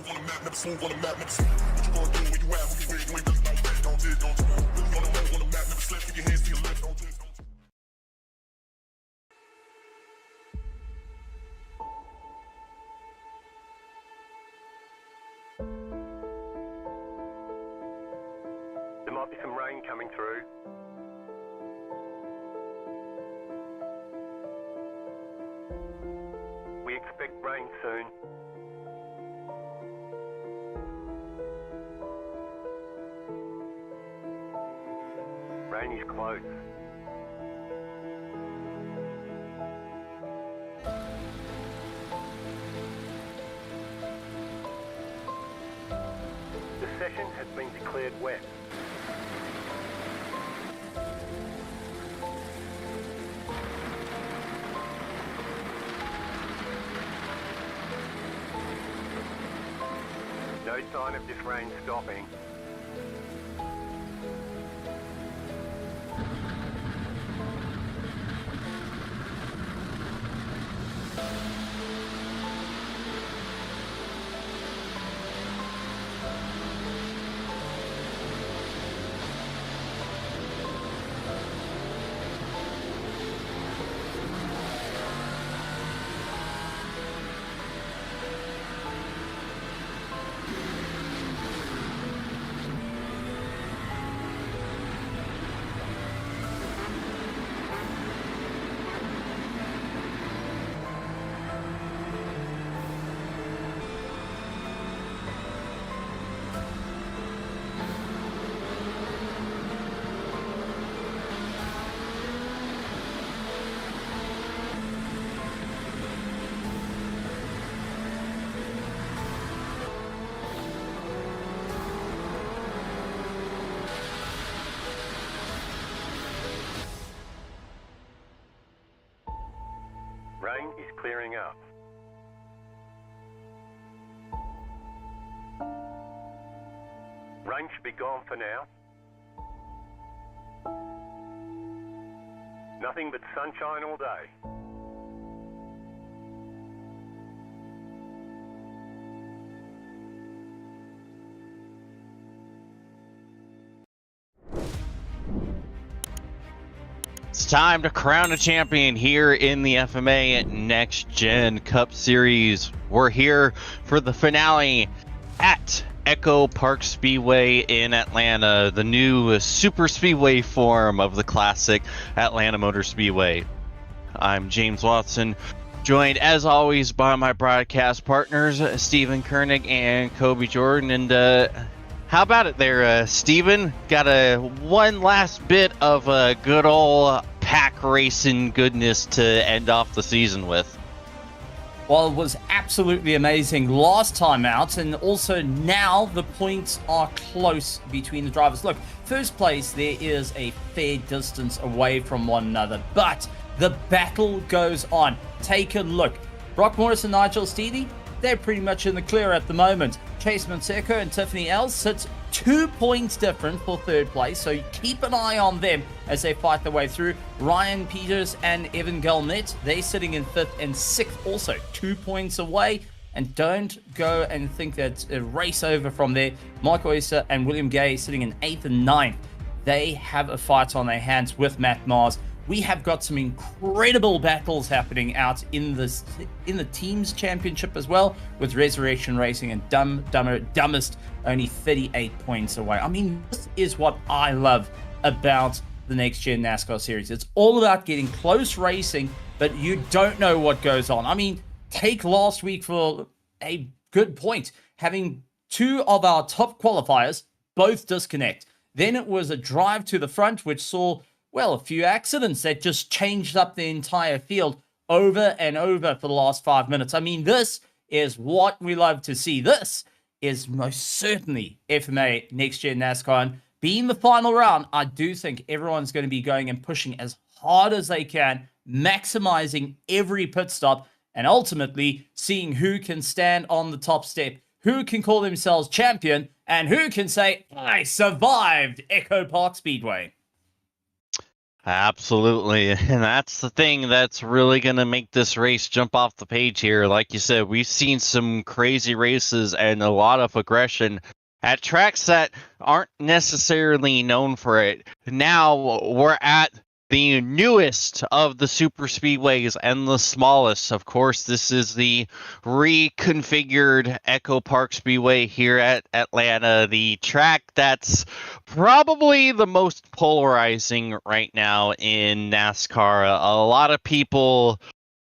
move on the map, never smooth on the map, never smooth. What you gonna do when you out? Who you with? You ain't really don't did, don't you? Really on the move on the map, never slip. Keep your hands to your left, don't did, don't you? There might be some rain coming through. We expect rain soon. Rain is close. The session has been declared wet. No sign of this rain stopping. Rain is clearing up. Rain should be gone for now. Nothing but sunshine all day. It's time to crown a champion here in the FMA Next Gen Cup Series. We're here for the finale at Echo Park Speedway in Atlanta, the new super speedway form of the classic Atlanta Motor Speedway. I'm James Watson, joined as always by my broadcast partners, Stephen Koenig and Kobe Jordan. And how about it there, Stephen? Got one last bit of good old pack racing goodness to end off the season with. Well, it was absolutely amazing last time out, and also now the points are close between the drivers. Look, first place, there is a fair distance away from one another, but the battle goes on. Take a look. Brock Morris and Nigel Steedy, they're pretty much in the clear at the moment. Chase Monseco and Tiffany Els sits 2 points different for third place, so keep an eye on them as they fight their way through. Ryan Peters and Evan Galmet, they're sitting in 5th and 6th, also 2 points away. And don't go and think that a race over from there. Mike Oyster and William Gay sitting in 8th and 9th. They have a fight on their hands with Matt Mars. We have got some incredible battles happening out in the teams championship as well, with Resurrection Racing and Dumbest only 38 points away. I mean, this is what I love about the Next Gen NASCAR series. It's all about getting close racing, but you don't know what goes on. I mean, take last week for a good point, having 2 of our top qualifiers both disconnect. Then it was a drive to the front, which saw, well, a few accidents that just changed up the entire field over and over for the last 5 minutes. I mean, this is what we love to see. This is most certainly FMA Next Gen NASCAR. And being the final round, I do think everyone's going to be going and pushing as hard as they can, maximizing every pit stop, and ultimately seeing who can stand on the top step, who can call themselves champion, and who can say, I survived Echo Park Speedway. Absolutely. And that's the thing that's really going to make this race jump off the page here. Like you said, we've seen some crazy races and a lot of aggression at tracks that aren't necessarily known for it. Now we're at the newest of the super speedways and the smallest. Of course, this is the reconfigured Echo Park Speedway here at Atlanta, the track that's probably the most polarizing right now in NASCAR. A lot of people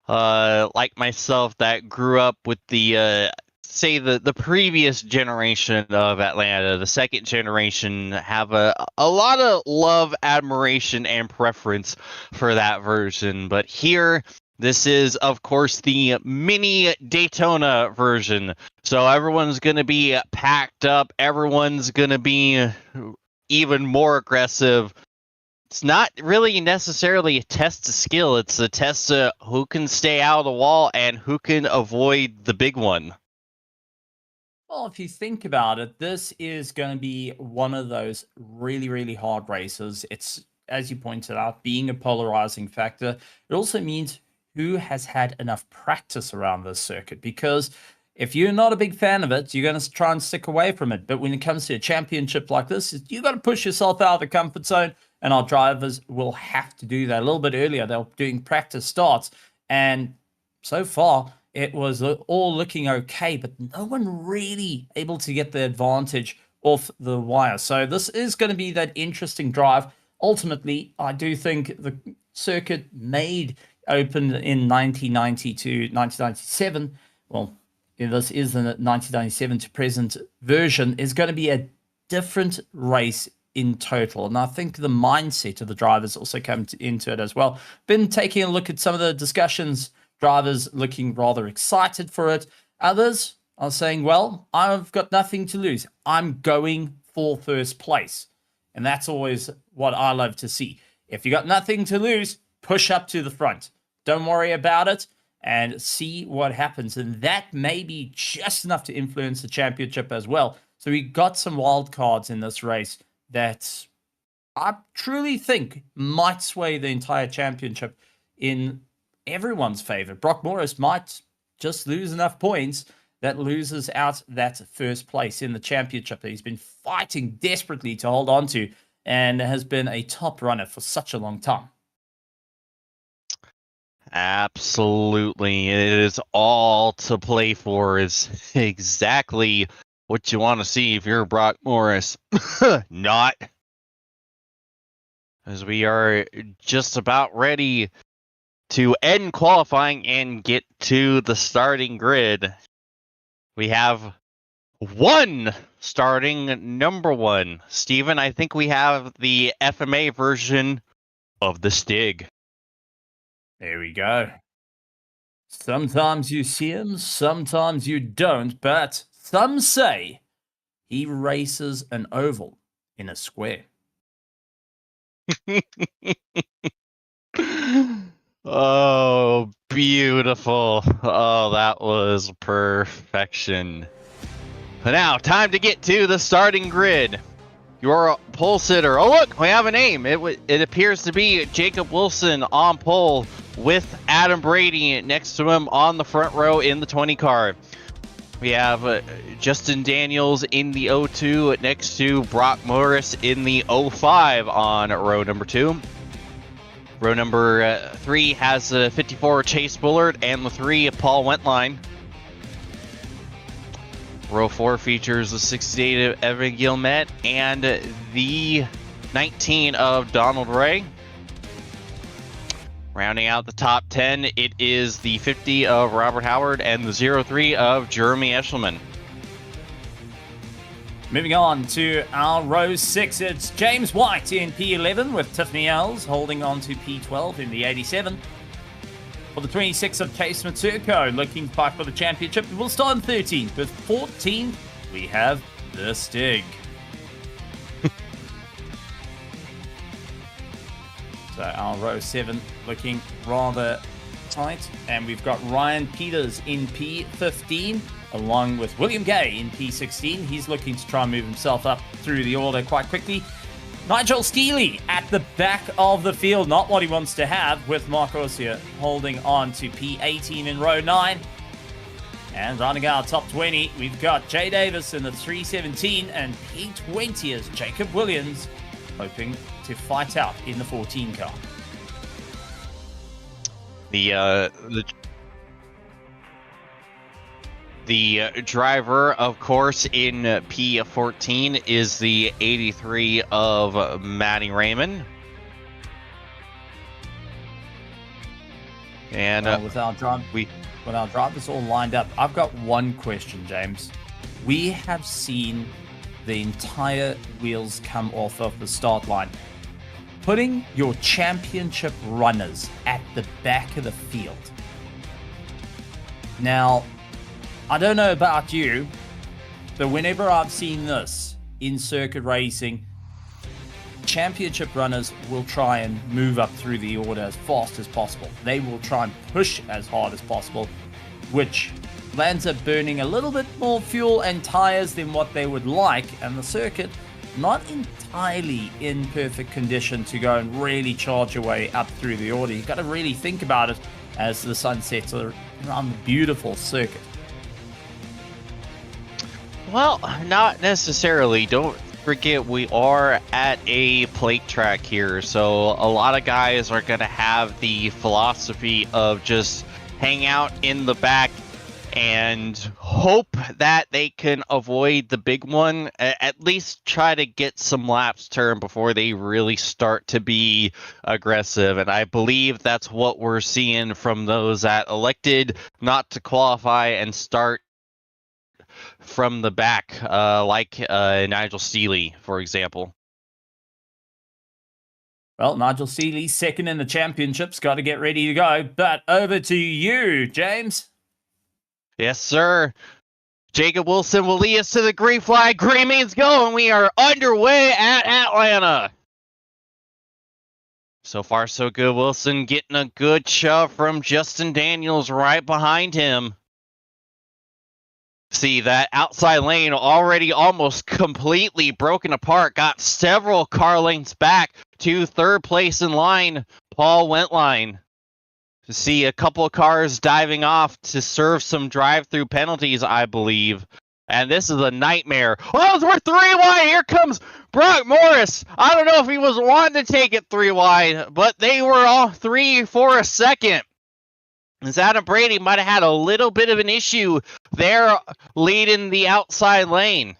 like myself that grew up with the say the previous generation of Atlanta, the second generation, have a lot of love, admiration, and preference for that version. But here, this is, of course, the mini Daytona version. So everyone's going to be packed up. Everyone's going to be even more aggressive. It's not really necessarily a test of skill. It's a test of who can stay out of the wall and who can avoid the big one. Well, if you think about it, this is going to be one of those really, really hard races. It's, as you pointed out, being a polarizing factor. It also means who has had enough practice around this circuit, because if you're not a big fan of it, you're going to try and stick away from it. But when it comes to a championship like this, you got to push yourself out of the comfort zone, and our drivers will have to do that a little bit earlier. They're doing practice starts, and so far it was all looking okay, but no one really able to get the advantage off the wire. So this is going to be that interesting drive. Ultimately, I do think the circuit made open in 1990 to 1997. Well, this is the 1997 to present version, is going to be a different race in total. And I think the mindset of the drivers also come into it as well. Been taking a look at some of the discussions, drivers looking rather excited for it. Others are saying, well, I've got nothing to lose. I'm going for first place. And that's always what I love to see. If you got nothing to lose, push up to the front. Don't worry about it and see what happens. And that may be just enough to influence the championship as well. So we got some wild cards in this race that I truly think might sway the entire championship in everyone's favor. Brock Morris might just lose enough points that loses out that first place in the championship that he's been fighting desperately to hold on to, and has been a top runner for such a long time. Absolutely. It is all to play for, is exactly what you want to see if you're Brock Morris. Not. As we are just about ready to end qualifying and get to the starting grid. We have one starting, number one. Steven, I think we have the FMA version of the Stig. There we go. Sometimes you see him, sometimes you don't, but some say he races an oval in a square. Oh, beautiful. Oh, that was perfection. But now, time to get to the starting grid. Your pole sitter. Oh, look, we have a name. It appears to be Jacob Wilson on pole with Adam Brady next to him on the front row in the 20 car. We have Justin Daniels in the 02 next to Brock Morris in the 05 on row number 2. Row number 3 has 54 Chase Bullard and the 3 Paul Wentline. Row 4 features the 68 of Evan Gilmet and the 19 of Donald Ray. Rounding out the top 10, it is the 50 of Robert Howard and the 03 of Jeremy Eshelman. Moving on to our row 6, it's James White in P11 with Tiffany Els holding on to P12 in the 87. For the 26 of Case Maturko looking to fight for the championship, we'll start in 13th. With 14th, we have the Stig. So our row 7 looking rather tight. And we've got Ryan Peters in P15, along with William Gay in P16. He's looking to try and move himself up through the order quite quickly. Nigel Steely at the back of the field, not what he wants to have, with Mark Orsia holding on to P18 in row 9. And rounding out top 20, we've got Jay Davis in the 317, and P20 is Jacob Williams, hoping to fight out in the 14 car. The driver, of course, in P14 is the 83 of Matty Raymond. And with our drivers all lined up, I've got one question, James. We have seen the entire wheels come off of the start line. Putting your championship runners at the back of the field. Now, I don't know about you, but whenever I've seen this in circuit racing, championship runners will try and move up through the order as fast as possible. They will try and push as hard as possible, which lands up burning a little bit more fuel and tires than what they would like, and the circuit not entirely in perfect condition to go and really charge your way up through the order. You've got to really think about it as the sun sets around the beautiful circuit. well, not necessarily. Don't forget we are at a plate track here, so a lot of guys are going to have the philosophy of just hang out in the back and hope that they can avoid the big one, at least try to get some laps turned before they really start to be aggressive. And I believe that's what we're seeing from those that elected not to qualify and start from the back, like Nigel Steely, for example. Well, Nigel Steely, second in the championships, got to get ready to go. But over to you, James. Yes, sir. Jacob Wilson will lead us to the green flag. Green means go, and we are underway at Atlanta. So far, so good. Wilson getting a good shove from Justin Daniels right behind him. See that outside lane already almost completely broken apart. Got several car lengths back to third place in line, Paul Wentline. To see a couple of cars diving off to serve some drive-through penalties, I believe. And this is a nightmare. Oh, we're 3 wide. Here comes Brock Morris. I don't know if he was wanting to take it 3 wide, but they were all 3 for a second. As Adam Brady might have had a little bit of an issue there leading the outside lane.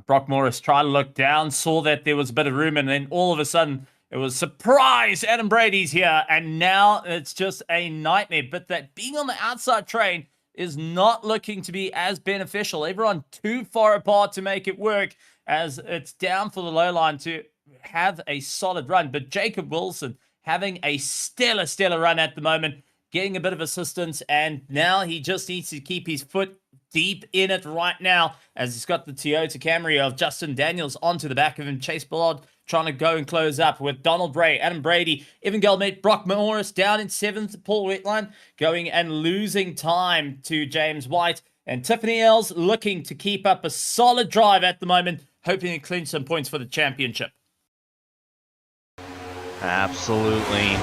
Brock Morris tried to look down, saw that there was a bit of room, and then all of a sudden it was surprise, Adam Brady's here, and now it's just a nightmare. But that being on the outside train is not looking to be as beneficial. Everyone too far apart to make it work, as it's down for the low line to have a solid run. But Jacob Wilson having a stellar run at the moment, getting a bit of assistance, and now he just needs to keep his foot deep in it right now, as he's got the Toyota Camry of Justin Daniels onto the back of him. Chase Ballard trying to go and close up with Donald Bray, Adam Brady, Evan Gelmate, Brock Morris down in 7th, Paul Wetline going and losing time to James White, and Tiffany Els looking to keep up a solid drive at the moment, hoping to clinch some points for the championship. Absolutely.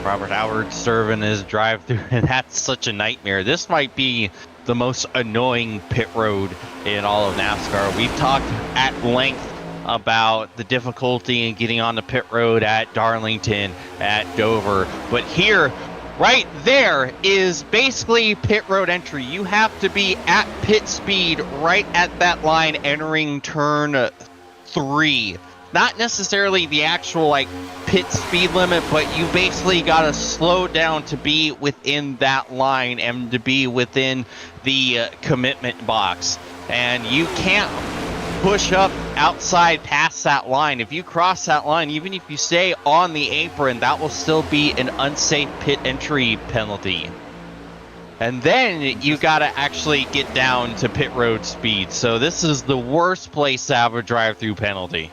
Robert Howard serving his drive-through, and that's such a nightmare. This might be the most annoying pit road in all of NASCAR. We've talked at length about the difficulty in getting on the pit road at Darlington, at Dover, but here, right there, is basically pit road entry. You have to be at pit speed right at that line entering turn 3. Not necessarily the actual like pit speed limit, but you basically got to slow down to be within that line and to be within the commitment box. And you can't push up outside past that line. If you cross that line, even if you stay on the apron, that will still be an unsafe pit entry penalty. And then you got to actually get down to pit road speed. So this is the worst place to have a drive-through penalty.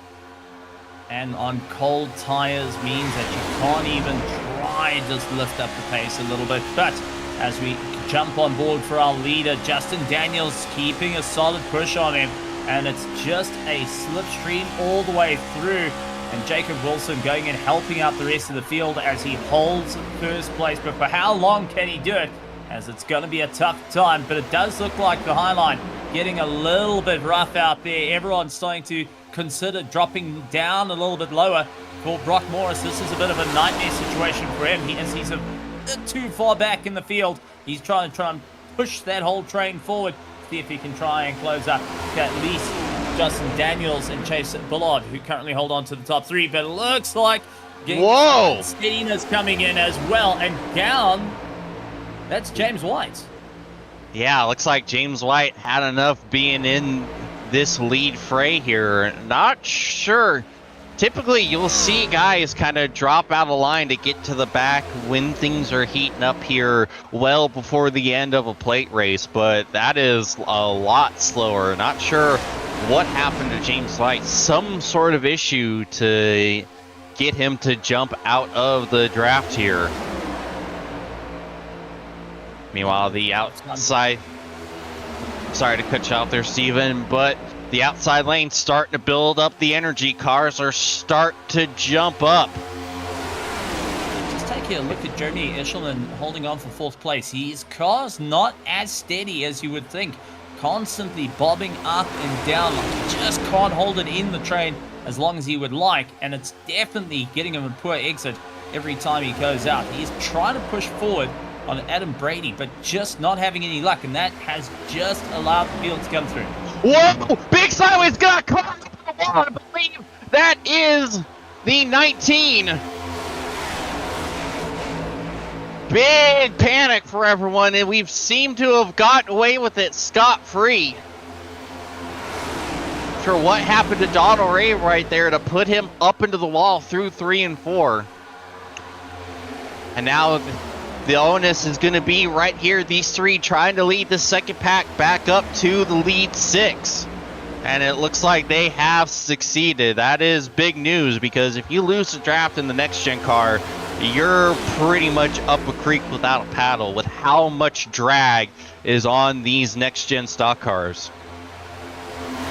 And on cold tires means that you can't even try just lift up the pace a little bit. But as we jump on board for our leader, Justin Daniels keeping a solid push on him. and it's just a slipstream all the way through. And Jacob Wilson going and helping out the rest of the field as he holds first place. But for how long can he do it? As it's going to be a tough time, but it does look like the High Line getting a little bit rough out there. Everyone's starting to consider dropping down a little bit lower. For Brock Morris, this is a bit of a nightmare situation for him. He's a bit too far back in the field. He's trying to push that whole train forward, see if he can try and close up at least Justin Daniels and Chase Bullard, who currently hold on to the top three. But it looks like steadiness coming in as well. And down, that's James White. Yeah, looks like James White had enough being in this lead fray here. Not sure. Typically, you'll see guys kind of drop out of line to get to the back when things are heating up here well before the end of a plate race, but that is a lot slower. Not sure what happened to James White. Some sort of issue to get him to jump out of the draft here. Meanwhile, the outside, sorry to cut you off there, Steven, but the outside lane starting to build up the energy. Cars are starting to jump up. Just taking a look at Jeremy Eshelman holding on for fourth place. His car's not as steady as you would think. Constantly bobbing up and down. Just can't hold it in the train as long as he would like. And it's definitely getting him a poor exit every time he goes out. He's trying to push forward on Adam Brady, but just not having any luck. And that has just allowed the field to come through. Whoa! Big sideways got caught! I believe that is the 19. Big panic for everyone, and we've seemed to have gotten away with it scot-free. Sure what happened to Donald Ray right there to put him up into the wall through 3 and 4. And now the onus is going to be right here, these three trying to lead the second pack back up to the lead 6. And it looks like they have succeeded. That is big news, because if you lose the draft in the next gen car, you're pretty much up a creek without a paddle with how much drag is on these next gen stock cars.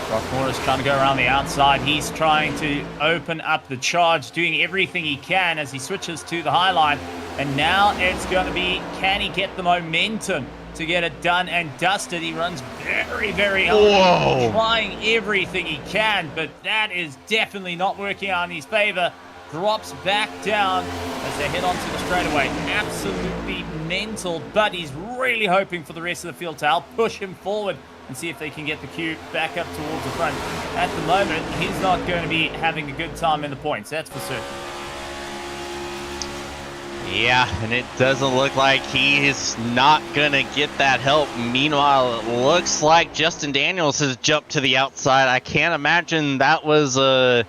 Brock Morris trying to go around the outside. He's trying to open up the charge, doing everything he can as he switches to the High Line. And now it's going to be, can he get the momentum to get it done and dusted? He runs very, very hard, trying everything he can, but that is definitely not working out in his favor. Drops back down as they head onto the straightaway. Absolutely mental, but he's really hoping for the rest of the field to help push him forward and see if they can get the queue back up towards the front. At the moment, he's not going to be having a good time in the points, that's for certain. Yeah, and it doesn't look like he's not going to get that help. Meanwhile, it looks like Justin Daniels has jumped to the outside. I can't imagine that was a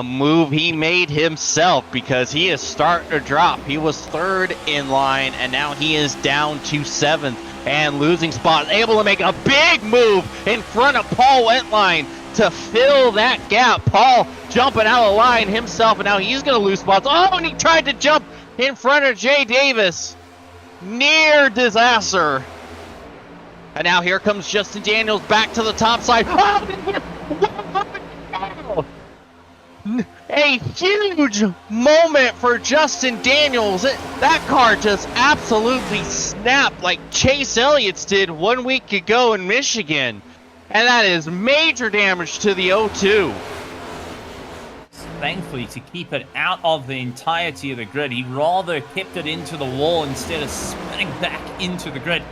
move he made himself, because he is starting to drop. He was 3rd in line, and now he is down to 7th and losing spots. Able to make a big move in front of Paul Wentline to fill that gap. Paul jumping out of line himself, and now he's going to lose spots. Oh, and he tried to jump in front of Jay Davis. Near disaster. And now here comes Justin Daniels back to the top side. Oh, a huge moment for Justin Daniels. That car just absolutely snapped like Chase Elliott's did 1 week ago in Michigan. And that is major damage to the O2. Thankfully, to keep it out of the entirety of the grid, he rather kept it into the wall instead of spinning back into the grid,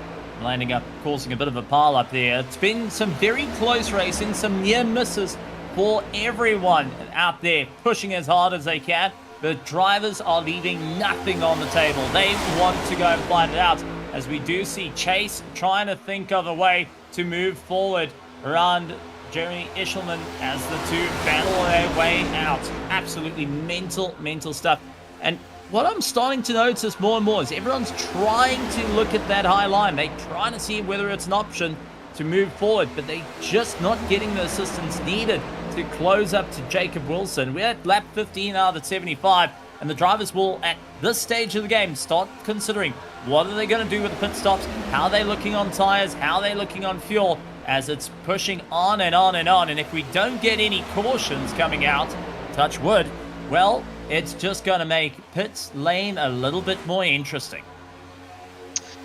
landing up, causing a bit of a pile up there. It's been some very close racing, some near misses for everyone out there, pushing as hard as they can. The drivers are leaving nothing on the table. They want to go and find it out, as we do see Chase trying to think of a way to move forward around Jeremy Eshelman as the two battle their way out. Absolutely mental stuff. And what I'm starting to notice more and more is everyone's trying to look at that High Line. They're trying to see whether it's an option to move forward, but they're just not getting the assistance needed to close up to Jacob Wilson. We're at lap 15 out of 75, and the drivers will, at this stage of the game, start considering what are they going to do with the pit stops, how are they looking on tires, how are they looking on fuel, as it's pushing on and on and on. And if we don't get any cautions coming out, touch wood, well, it's just going to make pit lane a little bit more interesting.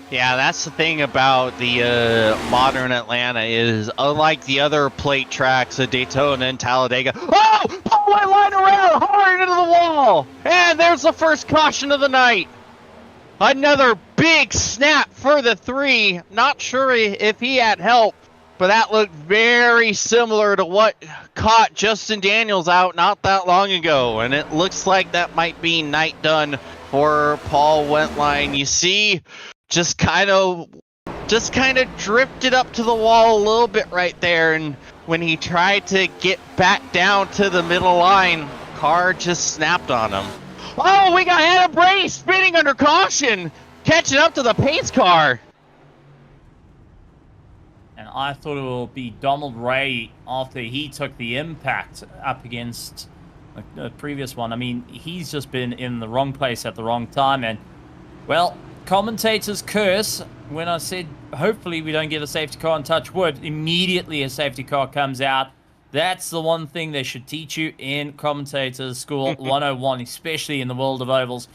Yeah, that's the thing about the modern Atlanta is, unlike the other plate tracks at Daytona and Talladega, oh! Paul went line around hard into the wall! And there's the first caution of the night. Another big snap for the 3. Not sure if he had help, but that looked very similar to what caught Justin Daniels out not that long ago. And it looks like that might be night done for Paul Wentline. You see, just kind of drifted up to the wall a little bit right there, and when he tried to get back down to the middle line, car just snapped on him. Oh, we got Adam Brady spinning under caution, catching up to the pace car. And I thought it will be Donald Ray after he took the impact up against the previous one. I mean, he's just been in the wrong place at the wrong time, and, well, commentator's curse, when I said hopefully we don't get a safety car and touch wood, immediately a safety car comes out. That's the one thing they should teach you in commentator's school 101, especially in the world of ovals.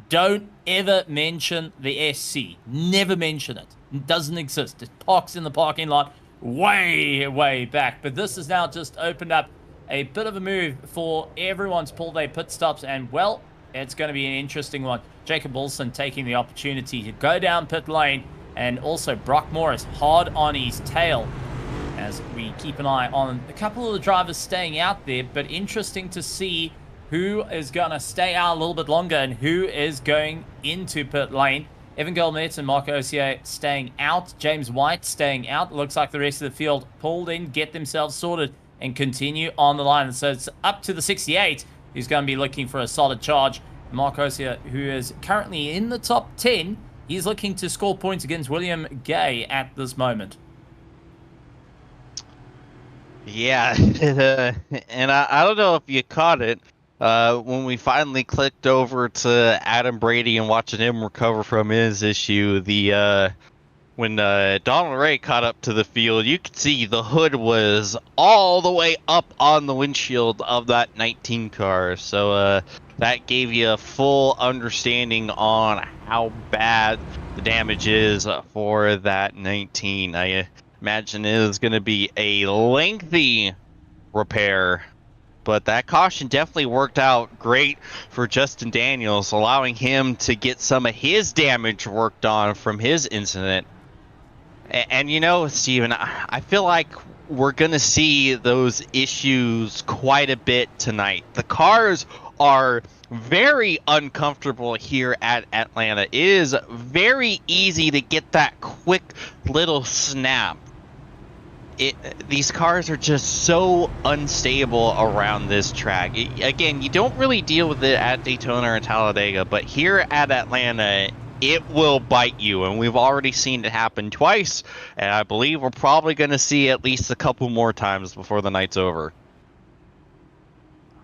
Don't ever mention the SC. Never mention it. It doesn't exist. It parks in the parking lot way, way back. But this has now just opened up a bit of a move for everyone to pull their pit stops, and, well, it's going to be an interesting one. Jacob Olsen taking the opportunity to go down pit lane, and also Brock Morris hard on his tail as we keep an eye on a couple of the drivers staying out there. But interesting to see who is going to stay out a little bit longer and who is going into pit lane. Evan Gilmet and Marco Osier staying out. James White staying out. Looks like the rest of the field pulled in, get themselves sorted, and continue on the line. So it's up to the 68 who's going to be looking for a solid charge. Mark Osier, who is currently in the top 10, he's looking to score points against William Gay at this moment. Yeah, and I don't know if you caught it when we finally clicked over to Adam Brady and watching him recover from his issue. When Donald Ray caught up to the field, you could see the hood was all the way up on the windshield of that 19 car. So that gave you a full understanding on how bad the damage is for that 19. I imagine it is going to be a lengthy repair, but that caution definitely worked out great for Justin Daniels, allowing him to get some of his damage worked on from his incident. And you know, Steven, I feel like we're going to see those issues quite a bit tonight. The cars are very uncomfortable here at Atlanta. It is very easy to get that quick little snap. These cars are just so unstable around this track. Again, you don't really deal with it at Daytona or Talladega, but here at Atlanta, it will bite you, and we've already seen it happen twice, and I believe we're probably going to see at least a couple more times before the night's over.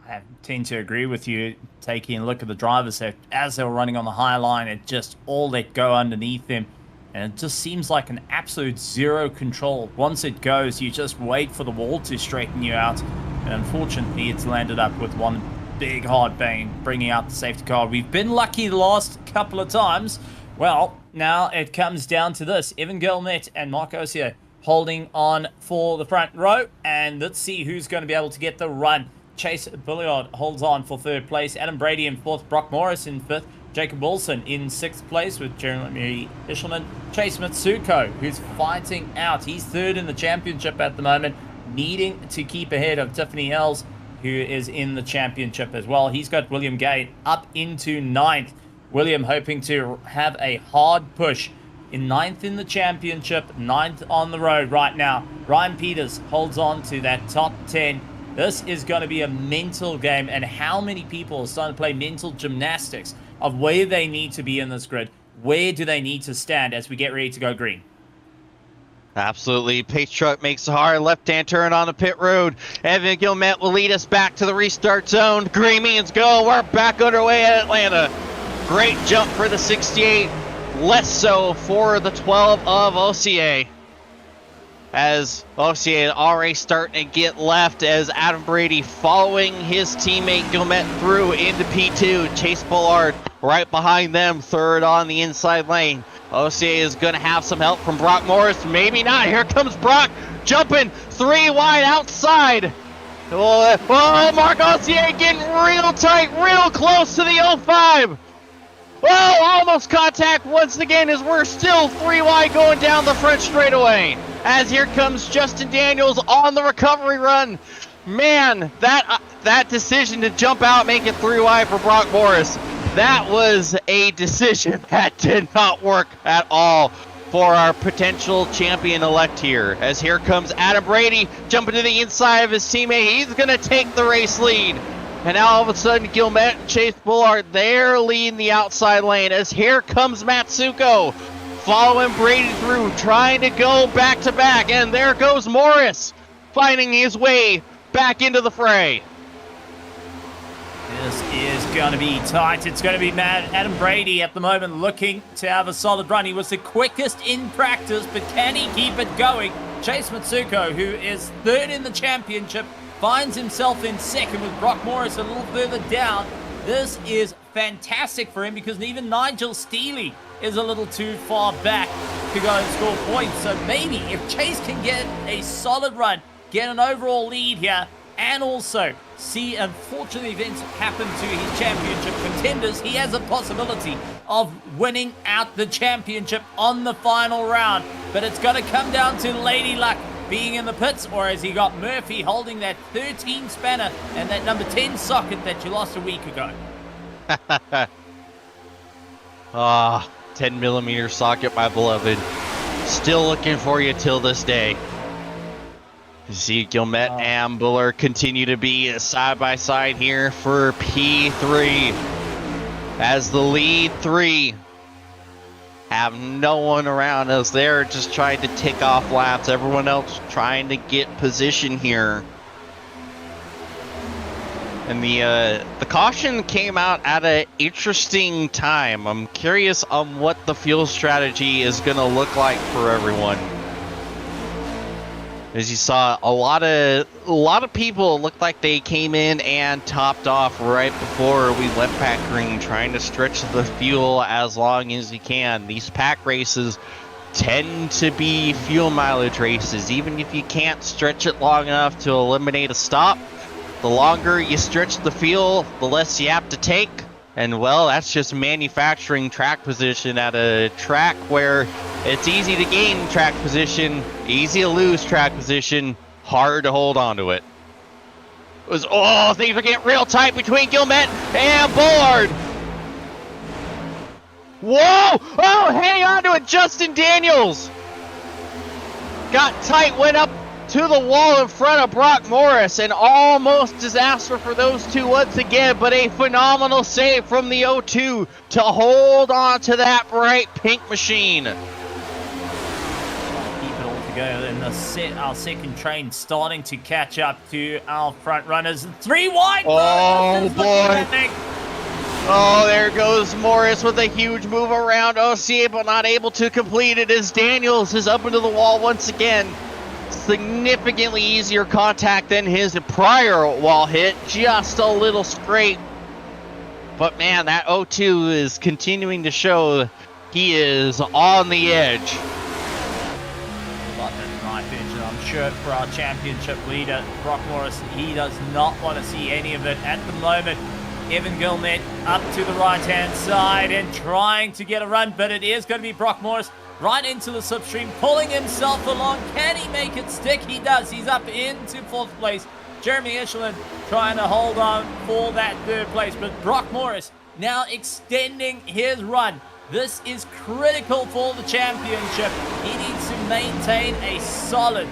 I tend to agree with you. Taking a look at the drivers as they were running on the high line, it just all let go underneath them, and it just seems like an absolute zero control. Once it goes, you just wait for the wall to straighten you out, and unfortunately it's landed up with one big hard bang, bringing out the safety car. We've been lucky the last couple of times. Well, now it comes down to this. Evan Gilmet and Mark Osier holding on for the front row, and let's see who's going to be able to get the run. Chase Billiard holds on for third place. Adam Brady in fourth. Brock Morris in fifth. Jacob Wilson in sixth place with Jeremy Ishelman. Chase Mitsuko, who's fighting out. He's third in the championship at the moment, needing to keep ahead of Tiffany Ells, who is in the championship as well. He's got William Gay up into ninth. William hoping to have a hard push in ninth in the championship, ninth on the road right now. Ryan Peters holds on to that top 10. This is going to be a mental game, and how many people are starting to play mental gymnastics of where they need to be in this grid. Where do they need to stand as we get ready to go green? Absolutely. Pace truck makes a hard left-hand turn on the pit road. Evan Gilmet will lead us back to the restart zone. Green means go. We're back underway at Atlanta. Great jump for the 68. Less so for the 12 of OCA. as OCA is already starting to get left as Adam Brady following his teammate Gilmet through into P2. Chase Bullard right behind them, third on the inside lane. OCA is going to have some help from Brock Morris. Maybe not. Here comes Brock jumping 3 wide outside. Oh, Mark OCA getting real tight, real close to the 05. Oh, almost contact once again as we're still 3 wide going down the front straightaway. As here comes Justin Daniels on the recovery run. Man, that decision to jump out, make it 3 wide for Brock Morris, that was a decision that did not work at all for our potential champion-elect here. As here comes Adam Brady jumping to the inside of his teammate. He's going to take the race lead. And now all of a sudden, Gilmet and Chase Bullard, they're leading the outside lane. As here comes Matsuko, following Brady through, trying to go back-to-back. And there goes Morris, finding his way back into the fray. This is going to be tight. It's going to be Adam Brady at the moment looking to have a solid run. He was the quickest in practice, but can he keep it going? Chase Matsuko, who is third in the championship, finds himself in second with Brock Morris a little further down. This is fantastic for him because even Nigel Steele is a little too far back to go and score points. So maybe if Chase can get a solid run, get an overall lead here, and also see unfortunate events happen to his championship contenders, he has a possibility of winning out the championship on the final round. But it's going to come down to Lady Luck being in the pits, or has he got Murphy holding that 13 spanner and that number 10 socket that you lost a week ago? 10mm socket, my beloved. Still looking for you till this day. You see Gilmet and Bullard continue to be side by side here for P3 as the lead 3 have no one around us. They're just trying to tick off laps. Everyone else trying to get position here. And the caution came out at an interesting time. I'm curious on what the fuel strategy is going to look like for everyone. As you saw, a lot of people looked like they came in and topped off right before we left pack green, trying to stretch the fuel as long as you can. These pack races tend to be fuel mileage races. Even if you can't stretch it long enough to eliminate a stop, the longer you stretch the fuel, the less you have to take. And well, that's just manufacturing track position at a track where it's easy to gain track position, easy to lose track position, hard to hold on to it. Things are getting real tight between Gilmet and Bullard. Whoa! Oh, hang on to it, Justin Daniels. Got tight, went up to the wall in front of Brock Morris, and almost disaster for those two once again, but a phenomenal save from the 02 to hold on to that bright pink machine. Keep it all together in our second train starting to catch up to our front runners. 3 wide. Oh boy. Oh, there goes Morris with a huge move around OCA, but not able to complete it as Daniels is up into the wall once again. Significantly easier contact than his prior wall hit, just a little scrape. But man, that 02 is continuing to show he is on the edge. But that's my finish, and I'm sure for our championship leader, Brock Morris, he does not want to see any of it at the moment. Evan Gilmet up to the right-hand side and trying to get a run, but it is going to be Brock Morris right into the slipstream, pulling himself along. Can he make it stick? He does. He's up into 4th place. Jeremy Echelon trying to hold on for that 3rd place, but Brock Morris now extending his run. This is critical for the championship. He needs to maintain a solid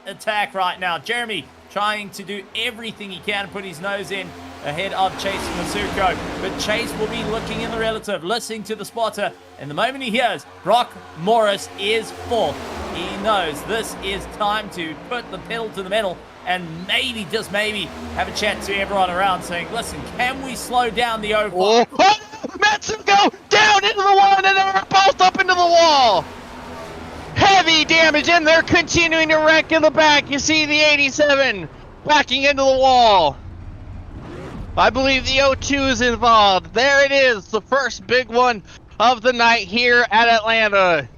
attack right now. Jeremy trying to do everything he can to put his nose in ahead of Chase Masuko. But Chase will be looking in the relative, listening to the spotter, and the moment he hears Brock Morris is 4th, he knows this is time to put the pedal to the metal and maybe, just maybe, have a chat to everyone around saying, listen, can we slow down the 05? Oh, Matsuko down into the wall, and then they're both up into the wall. Hey! heavy damage, and they're continuing to wreck in the back. You see the 87 backing into the wall. I believe the O2 is involved. There it is, the first big one of the night here at Atlanta.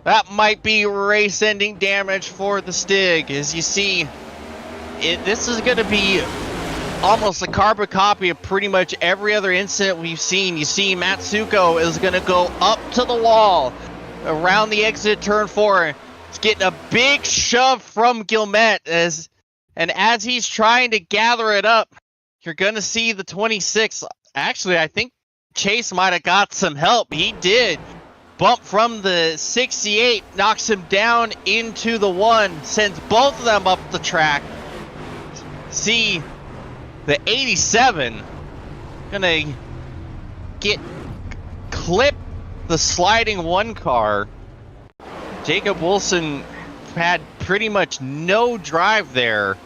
That might be race-ending damage for the Stig. As you see, this is going to be almost a carbon copy of pretty much every other incident we've seen. You see Matsuko is going to go up to the wall around the exit turn 4. He's getting a big shove from Guillemette, and as he's trying to gather it up, you're going to see the 26. Actually, I think Chase might have got some help. He did. Bump from the 68, knocks him down into the 1, sends both of them up the track. See the 87 gonna clip the sliding 1 car. Jacob Wilson had pretty much no drive there.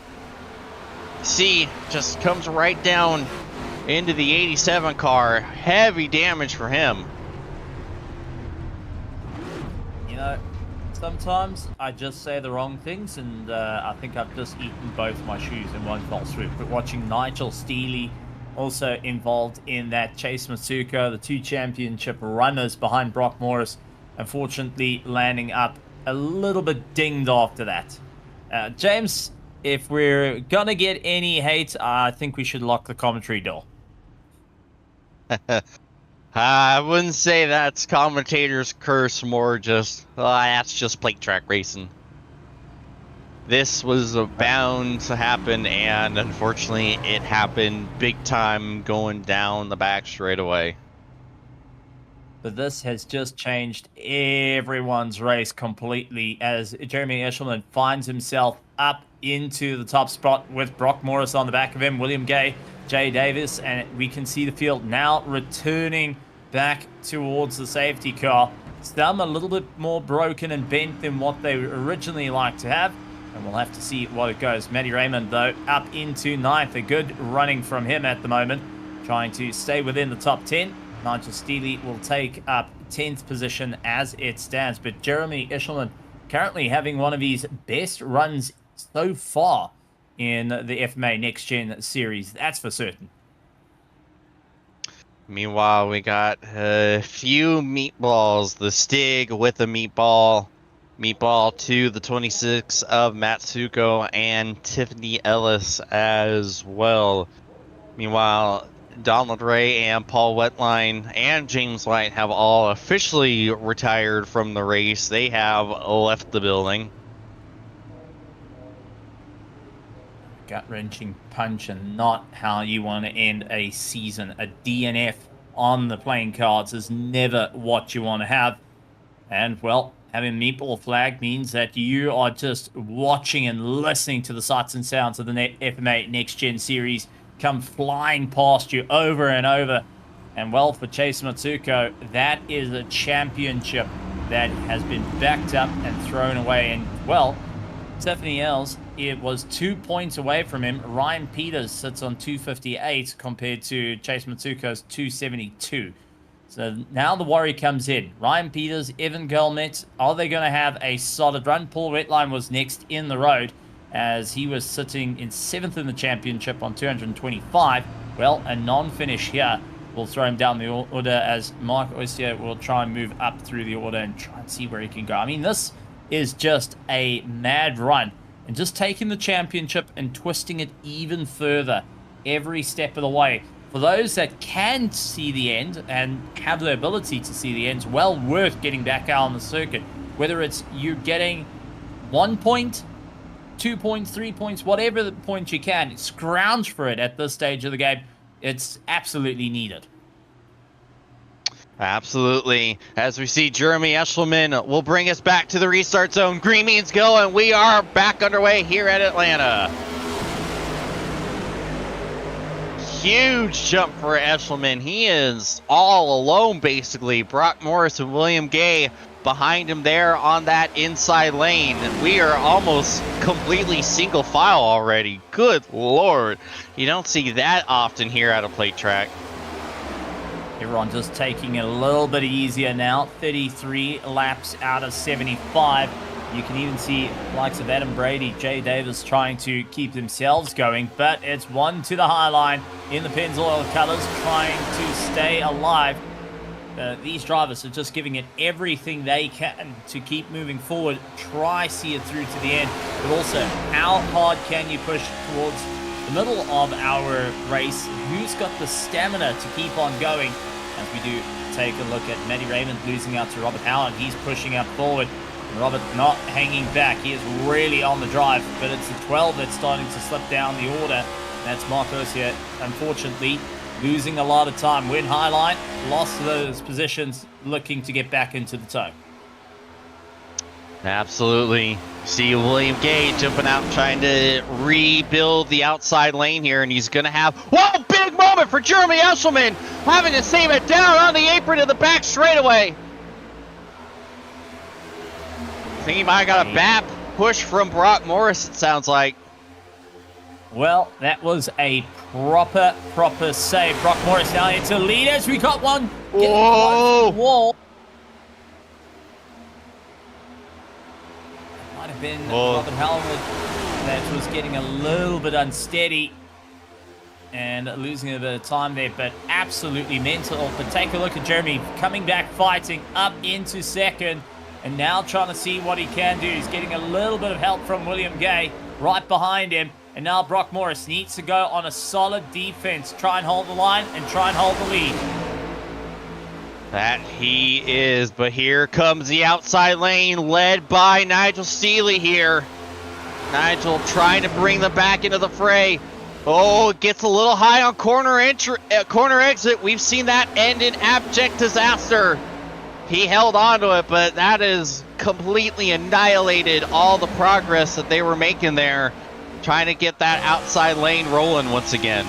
See, just comes right down into the 87 car. Heavy damage for him. You know, sometimes I just say the wrong things, and I think I've just eaten both my shoes in one fell swoop. But watching Nigel Steele also involved in that Chase Matsuko, the 2 championship runners behind Brock Morris, unfortunately landing up a little bit dinged after that. James, if we're gonna get any hate, I think we should lock the commentary door. I wouldn't say that's commentator's curse, more just, that's just plate track racing. This was bound to happen, and unfortunately it happened big time going down the back straight away. But this has just changed everyone's race completely as Jeremy Eshelman finds himself up into the top spot with Brock Morris on the back of him, William Gay, Jay Davis, and we can see the field now returning back towards the safety car. Some a little bit more broken and bent than what they originally like to have, and we'll have to see what it goes. Matty Raymond, though, up into 9th. A good running from him at the moment, trying to stay within the top 10. Nigel Steele will take up 10th position as it stands, but Jeremy Eshelman currently having one of his best runs so far in the FMA Next Gen series, that's for certain. Meanwhile, we got a few meatballs. The Stig with a meatball to the 26 of Matsuko and Tiffany Ellis as well. Meanwhile, Donald Ray and Paul Wetline and James White have all officially retired from the race. They have left the building. Gut-wrenching punch, and not how you want to end a season. A DNF on the playing cards is never what you want to have. And, well, having meatball flag means that you are just watching and listening to the sights and sounds of the FMA Next Gen series come flying past you over and over. And, well, for Chase Matsuko, that is a championship that has been backed up and thrown away. And, well, Stephanie Els, it was 2 points away from him. Ryan Peters sits on 258 compared to Chase Matsuko's 272. So now the worry comes in. Ryan Peters, Evan Guillemette, are they going to have a solid run? Paul Wetline was next in the road as he was sitting in 7th in the championship on 225. Well, a non-finish here will throw him down the order as Mark Oyster will try and move up through the order and try and see where he can go. I mean, this is just a mad run, and just taking the championship and twisting it even further every step of the way. For those that can see the end and have the ability to see the end, it's well worth getting back out on the circuit. Whether it's you getting 1 point, 2 points, 3 points, whatever the point you can, scrounge for it at this stage of the game. It's absolutely needed. Absolutely. As we see Jeremy Eshelman will bring us back to the restart zone. Green means go, and we are back underway here at Atlanta. Huge jump for Eshelman. He is all alone, basically. Brock Morris and William Gay behind him there on that inside lane. We are almost completely single file already. Good Lord. You don't see that often here at a plate track. Everyone just taking it a little bit easier now. 33 laps out of 75. You can even see the likes of Adam Brady, Jay Davis trying to keep themselves going, but it's one to the high line in the Pennzoil colors, trying to stay alive. These drivers are just giving it everything they can to keep moving forward, try see it through to the end, but also how hard can you push towards the middle of our race? Who's got the stamina to keep on going? As we do take a look at Matty Raymond losing out to Robert Howard. He's pushing up forward. Robert not hanging back. He is really on the drive, but it's the 12 that's starting to slip down the order. That's Marcos here, unfortunately, losing a lot of time. Win highlight, lost those positions, looking to get back into the tow. Absolutely. See William Gay jumping out trying to rebuild the outside lane here, and he's going to have... Whoa, big moment for Jeremy Eshelman, having to save it down on the apron to the back straightaway. I think he might have got a bad push from Brock Morris, it sounds like. Well, that was a proper save. Brock Morris now into lead as we got one. Whoa! Wall. Might have been Robert Howard that was getting a little bit unsteady and losing a bit of time there, but absolutely mental. But take a look at Jeremy coming back, fighting up into second, and now trying to see what he can do. He's getting a little bit of help from William Gay right behind him. And now Brock Morris needs to go on a solid defense, try and hold the line and try and hold the lead. That he is, but here comes the outside lane led by Nigel Steely here. Nigel trying to bring them back into the fray. Oh, it gets a little high on corner exit. We've seen that end in abject disaster. He held on to it, but that has completely annihilated all the progress that they were making there, trying to get that outside lane rolling once again.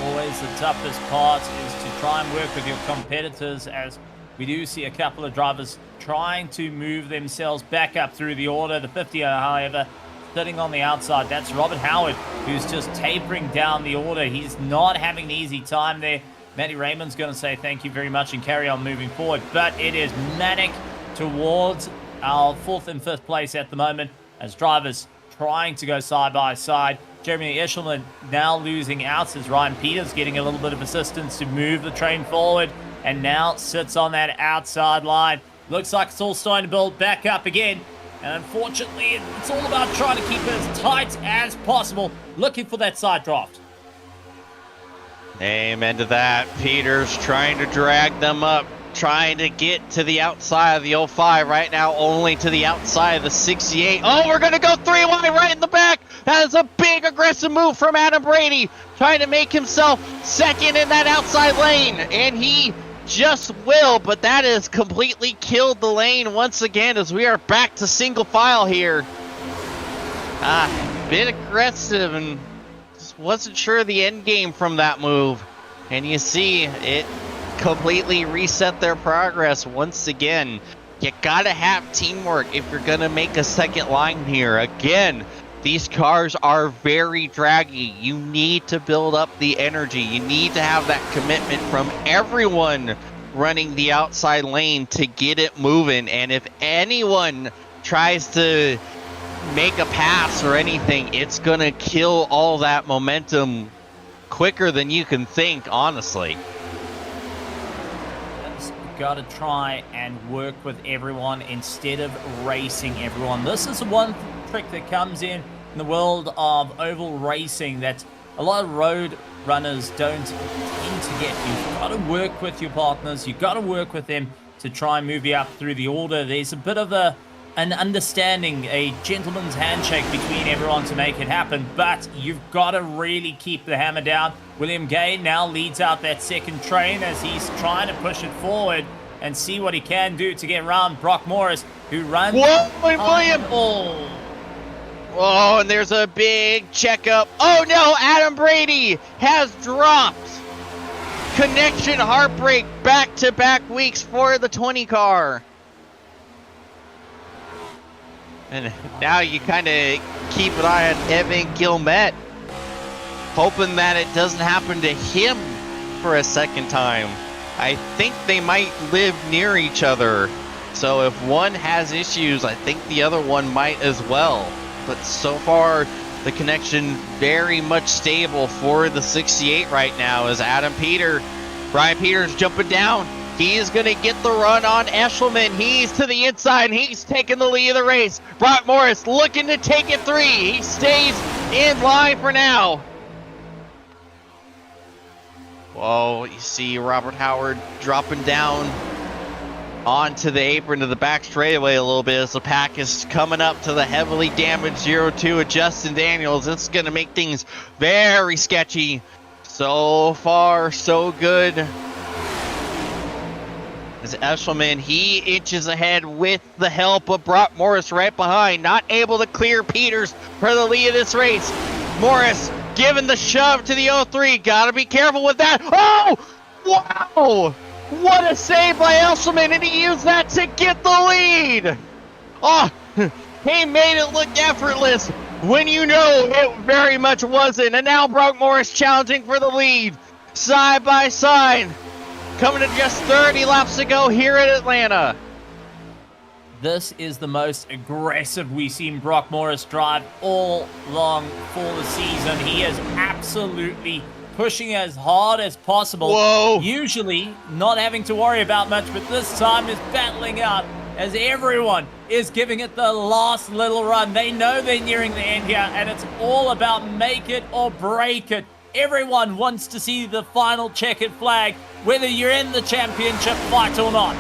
Always the toughest part is to try and work with your competitors, as we do see a couple of drivers trying to move themselves back up through the order. The 50, however, sitting on the outside. That's Robert Howard, who's just tapering down the order. He's not having an easy time there. Matty Raymond's going to say thank you very much and carry on moving forward. But it is manic towards our 4th and 5th place at the moment, as drivers trying to go side by side. Jeremy Eshelman now losing out as Ryan Peters getting a little bit of assistance to move the train forward, and now sits on that outside line. Looks like it's all starting to build back up again. And unfortunately, it's all about trying to keep it as tight as possible, looking for that side draft. Amen to that. Peters trying to drag them up, trying to get to the outside of the 05 right now, only to the outside of the 68. Oh, we're going to go 3 wide right in the back. That is a big aggressive move from Adam Brady, trying to make himself second in that outside lane, and he just will, but that has completely killed the lane once again, as we are back to single file here. Bit aggressive, and just wasn't sure the end game from that move, and you see it completely reset their progress once again. You gotta have teamwork if you're gonna make a second line here. Again, these cars are very draggy. You need to build up the energy. You need to have that commitment from everyone running the outside lane to get it moving. And if anyone tries to make a pass or anything, it's gonna kill all that momentum quicker than you can think, honestly. Got to try and work with everyone instead of racing everyone. This is one trick that comes in the world of oval racing that a lot of road runners don't tend to get. You've got to work with your partners. You've got to work with them to try and move you up through the order. There's a bit of an understanding, a gentleman's handshake between everyone to make it happen, but you've got to really keep the hammer down. William Gay now leads out that second train as he's trying to push it forward and see what he can do to get around Brock Morris, who runs... Whoa, William! Oh, and there's a big checkup. Oh no, Adam Brady has dropped. Connection heartbreak, back-to-back weeks for the 20 car. And now you kind of keep an eye on Evan Gilmet, hoping that it doesn't happen to him for a second time. I think they might live near each other. So if one has issues, I think the other one might as well. But so far, the connection very much stable for the 68 right now as Brian Peters jumping down. He's going to get the run on Eshelman. He's to the inside, and he's taking the lead of the race. Brock Morris looking to take it 3. He stays in line for now. Whoa, you see Robert Howard dropping down onto the apron of the back straightaway a little bit as the pack is coming up to the heavily damaged 0-2 of Justin Daniels. It's going to make things very sketchy. So far, so good. As Eshelman, he inches ahead with the help of Brock Morris right behind. Not able to clear Peters for the lead of this race. Morris giving the shove to the 0-3. Gotta be careful with that. Oh! Wow! What a save by Eshelman, and he used that to get the lead! Oh, he made it look effortless when you know it very much wasn't. And now Brock Morris challenging for the lead. Side by side. Coming to just 30 laps to go here at Atlanta. This is the most aggressive we've seen Brock Morris drive all long for the season. He is absolutely pushing as hard as possible. Whoa. Usually not having to worry about much, but this time is battling out as everyone is giving it the last little run. They know they're nearing the end here, and it's all about make it or break it. Everyone wants to see the final checkered flag, whether you're in the championship fight or not.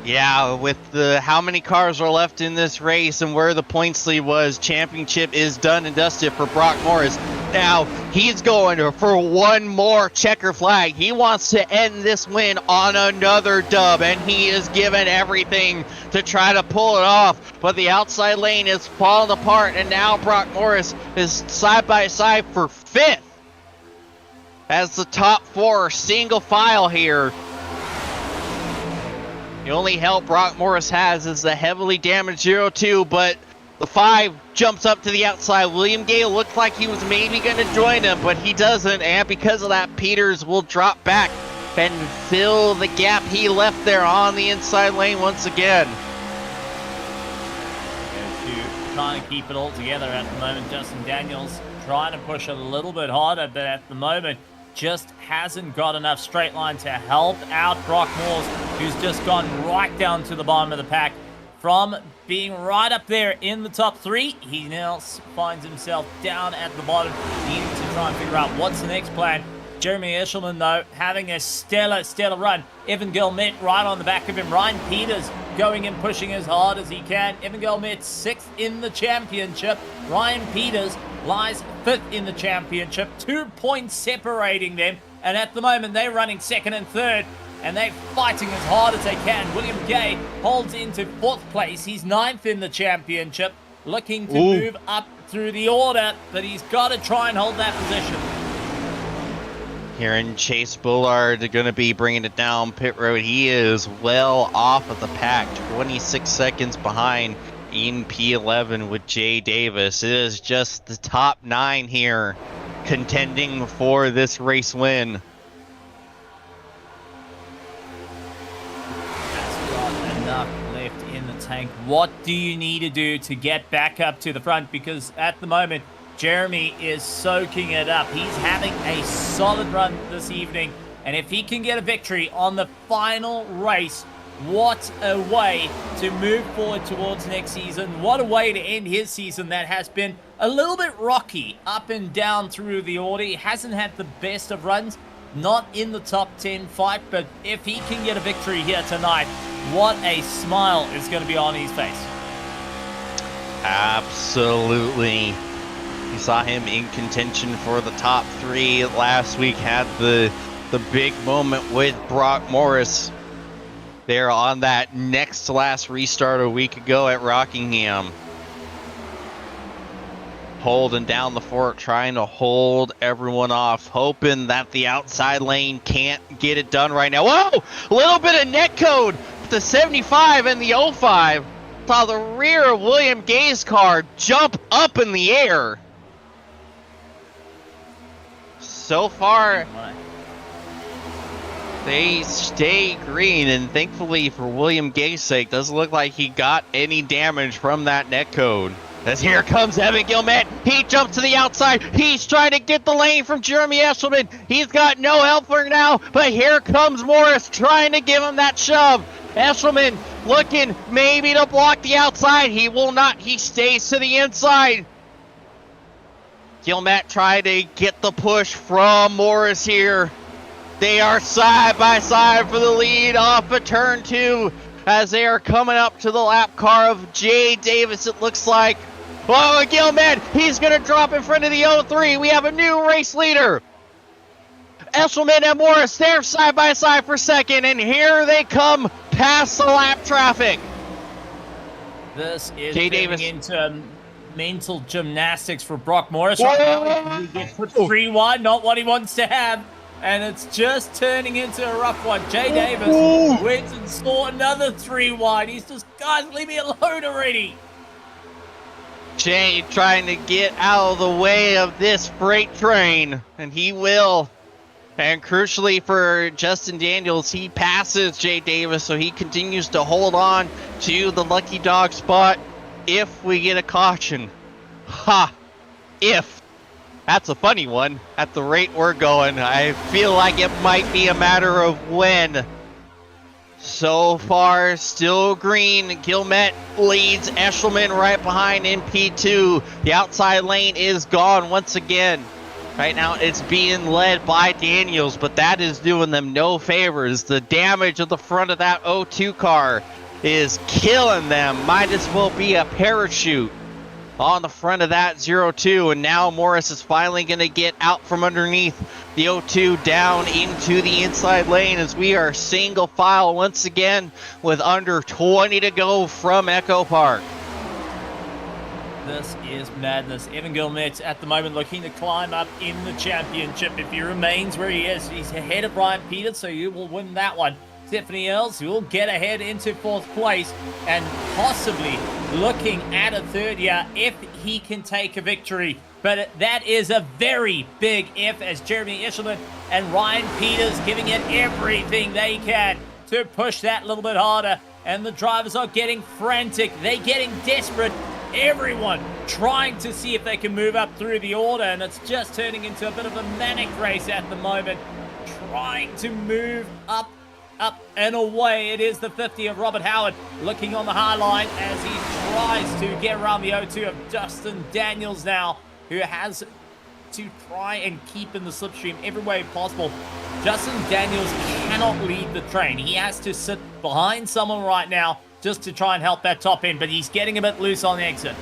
Yeah, with how many cars are left in this race and where the points lead was, championship is done and dusted for Brock Morris. Now, he's going for one more checker flag. He wants to end this win on another dub, and he is giving everything to try to pull it off. But the outside lane is falling apart, and now Brock Morris is side by side for 5th. As the top 4 single file here. The only help Brock Morris has is the heavily damaged 0-2, but the 5 jumps up to the outside. William Gale looked like he was maybe going to join him, but he doesn't, and because of that, Peters will drop back and fill the gap he left there on the inside lane once again. Trying to keep it all together at the moment. Justin Daniels trying to push a little bit harder, but at the moment, just hasn't got enough straight line to help out Brock Morris, who's just gone right down to the bottom of the pack. From being right up there in the top 3, he now finds himself down at the bottom, needing to try and figure out what's the next plan. Jeremy Eshelman, though, having a stellar run. Evan Gilmet right on the back of him. Ryan Peters going and pushing as hard as he can. Evan Gilmet 6th in the championship. Ryan Peters lies 5th in the championship. 2 points separating them. And at the moment, they're running 2nd and 3rd. And they're fighting as hard as they can. William Gay holds into 4th place. He's 9th in the championship. Looking to move up through the order. But he's got to try and hold that position. Here in Chase Bullard going to be bringing it down pit road. He is well off of the pack, 26 seconds behind in P11 with Jay Davis. It is just the top 9 here contending for this race win. That's got enough left in the tank. What do you need to do to get back up to the front? Because at the moment, Jeremy is soaking it up. He's having a solid run this evening. And if he can get a victory on the final race, what a way to move forward towards next season. What a way to end his season that has been a little bit rocky up and down through the order. He hasn't had the best of runs, not in the top 10 fight. But if he can get a victory here tonight, what a smile is going to be on his face. Absolutely. You saw him in contention for the top 3 last week, had the big moment with Brock Morris there on that next to last restart a week ago at Rockingham. Holding down the fort, trying to hold everyone off, hoping that the outside lane can't get it done right now. Whoa! A little bit of net code with the 75 and the 05. Saw the rear of William Gay's car jump up in the air. So far, They stay green, and thankfully for William Gay's sake, doesn't look like he got any damage from that netcode. As here comes Evan Gilmet. He jumps to the outside. He's trying to get the lane from Jeremy Eshelman. He's got no help for now, but here comes Morris trying to give him that shove. Eshelman looking maybe to block the outside. He will not. He stays to the inside. Gilmet trying to get the push from Morris here. They are side by side for the lead off of turn 2 as they are coming up to the lap car of Jay Davis, it looks like. Oh, Gilmet, he's going to drop in front of the 03. We have a new race leader. Eshelman and Morris, they're side by side for second, and here they come past the lap traffic. This is Jay getting Davis into mental gymnastics for Brock Morris right now. He gets put 3-1, not what he wants to have. And it's just turning into a rough one. Jay Davis wins and saw another 3-1. He's just, guys, leave me alone already. Jay trying to get out of the way of this freight train, and he will. And crucially for Justin Daniels, he passes Jay Davis, so he continues to hold on to the lucky dog spot if we get a caution. Ha! If. That's a funny one. At the rate we're going, I feel like it might be a matter of when. So far, still green. Gilmet leads Eshelman right behind in P2. The outside lane is gone once again. Right now, it's being led by Daniels, but that is doing them no favors. The damage of the front of that 02 car is killing them. Might as well be a parachute on the front of that 02, and now Morris is finally going to get out from underneath the 02 down into the inside lane as we are single file once again with under 20 to go from Echo Park. This is madness. Evan Gilmet at the moment looking to climb up in the championship. If he remains where he is, he's ahead of Ryan Peters, so you will win that one. Stephanie Els will get ahead into 4th place and possibly looking at a 3rd year if he can take a victory. But that is a very big if, as Jeremy Eshelman and Ryan Peters giving it everything they can to push that little bit harder. And the drivers are getting frantic. They're getting desperate. Everyone trying to see if they can move up through the order. And it's just turning into a bit of a manic race at the moment. Trying to move up and away. It is the 50 of Robert Howard looking on the high line as he tries to get around the 02 of Justin Daniels now, who has to try and keep in the slipstream every way possible. Justin Daniels cannot lead the train. He has to sit behind someone right now just to try and help that top end, but he's getting a bit loose on the exit.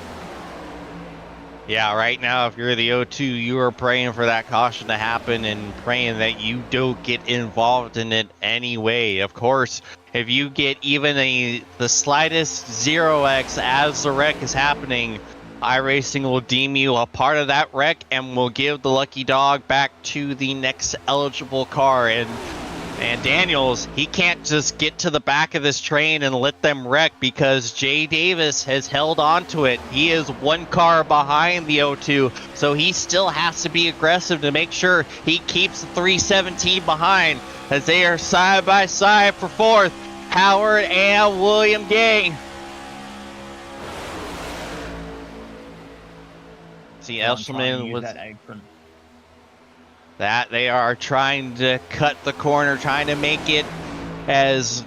Yeah, right now, if you're the 02, you are praying for that caution to happen and praying that you don't get involved in it anyway. Of course, if you get even the slightest 0x as the wreck is happening, iRacing will deem you a part of that wreck and will give the lucky dog back to the next eligible car. And Daniels, he can't just get to the back of this train and let them wreck because Jay Davis has held on to it. He is 1 car behind the 02, so he still has to be aggressive to make sure he keeps the 317 behind as they are side by side for 4th. Howard and William Gay. See, Eshelman was that they are trying to cut the corner, trying to make it as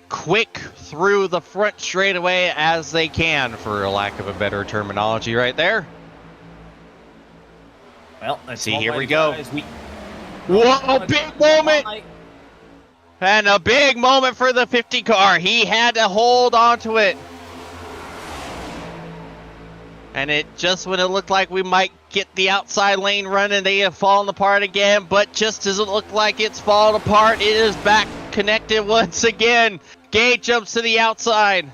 quick through the front straightaway as they can, for lack of a better terminology right there. Well, let's see, here we go. Whoa, big moment! And a big moment for the 50 car. He had to hold on to it. And it just when it looked like we might get the outside lane running, they have fallen apart again. But just as it looked like it's fallen apart, it is back connected once again. Gay jumps to the outside,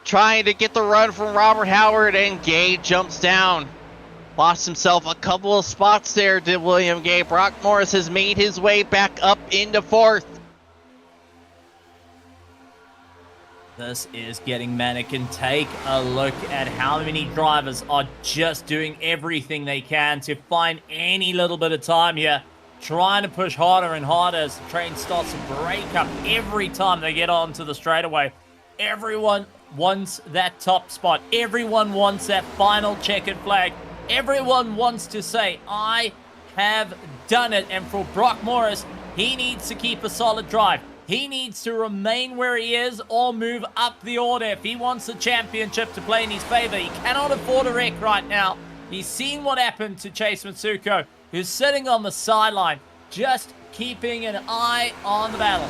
trying to get the run from Robert Howard, and Gay jumps down. Lost himself a couple of spots there, did William Gay. Brock Morris has made his way back up into 4th. This is getting manic, and take a look at how many drivers are just doing everything they can to find any little bit of time here. trying to push harder and harder as the train starts to break up every time they get onto the straightaway. Everyone wants that top spot. Everyone wants that final checkered flag. Everyone wants to say, I have done it. And for Brock Morris, he needs to keep a solid drive. He needs to remain where he is or move up the order if he wants the championship to play in his favor. He cannot afford a wreck right now. He's seen what happened to Chase Mitsuko, who's sitting on the sideline, just keeping an eye on the battle.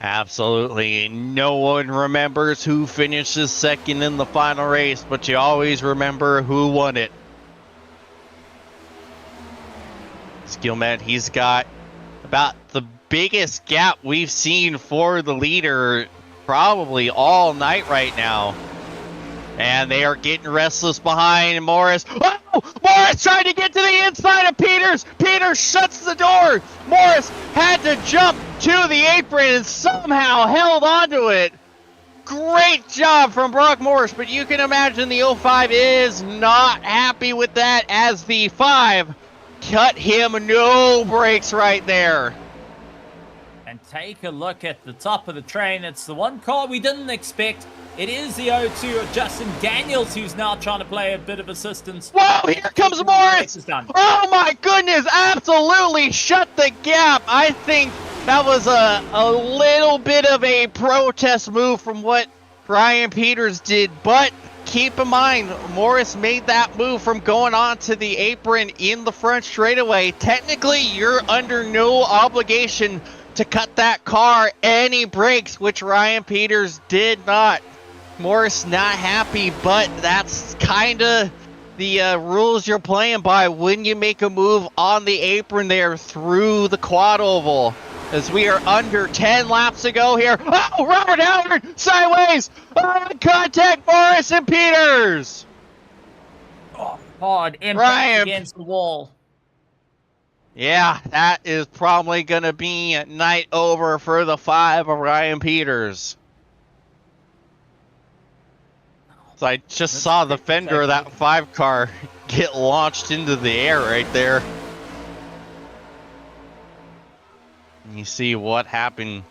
Absolutely. No one remembers who finishes second in the final race, but you always remember who won it. Skillman, he's got about the biggest gap we've seen for the leader probably all night right now. And they are getting restless behind Morris. Oh! Morris trying to get to the inside of Peters. Peters shuts the door. Morris had to jump to the apron and somehow held onto it. Great job from Brock Morris, but you can imagine the 05 is not happy with that as the 5 cut him no brakes right there. And take a look at the top of the train. It's the one car we didn't expect. It is the 02 of Justin Daniels, who's now trying to play a bit of assistance. Whoa, here comes Morris! Oh my goodness, absolutely shut the gap. I think that was a little bit of a protest move from what Ryan Peters did, but keep in mind, Morris made that move from going on to the apron in the front straightaway. Technically, you're under no obligation to cut that car any brakes, which Ryan Peters did not. Morris not happy, but that's kind of the rules you're playing by when you make a move on the apron there through the quad oval. As we are under 10 laps to go here. Oh, Robert Howard sideways. Oh, contact Morris and Peters. Oh, hard impact against the wall. Yeah, that is probably going to be night over for the 5 of Ryan Peters. So I just saw the fender of that 5 car get launched into the air right there. And you see what happened.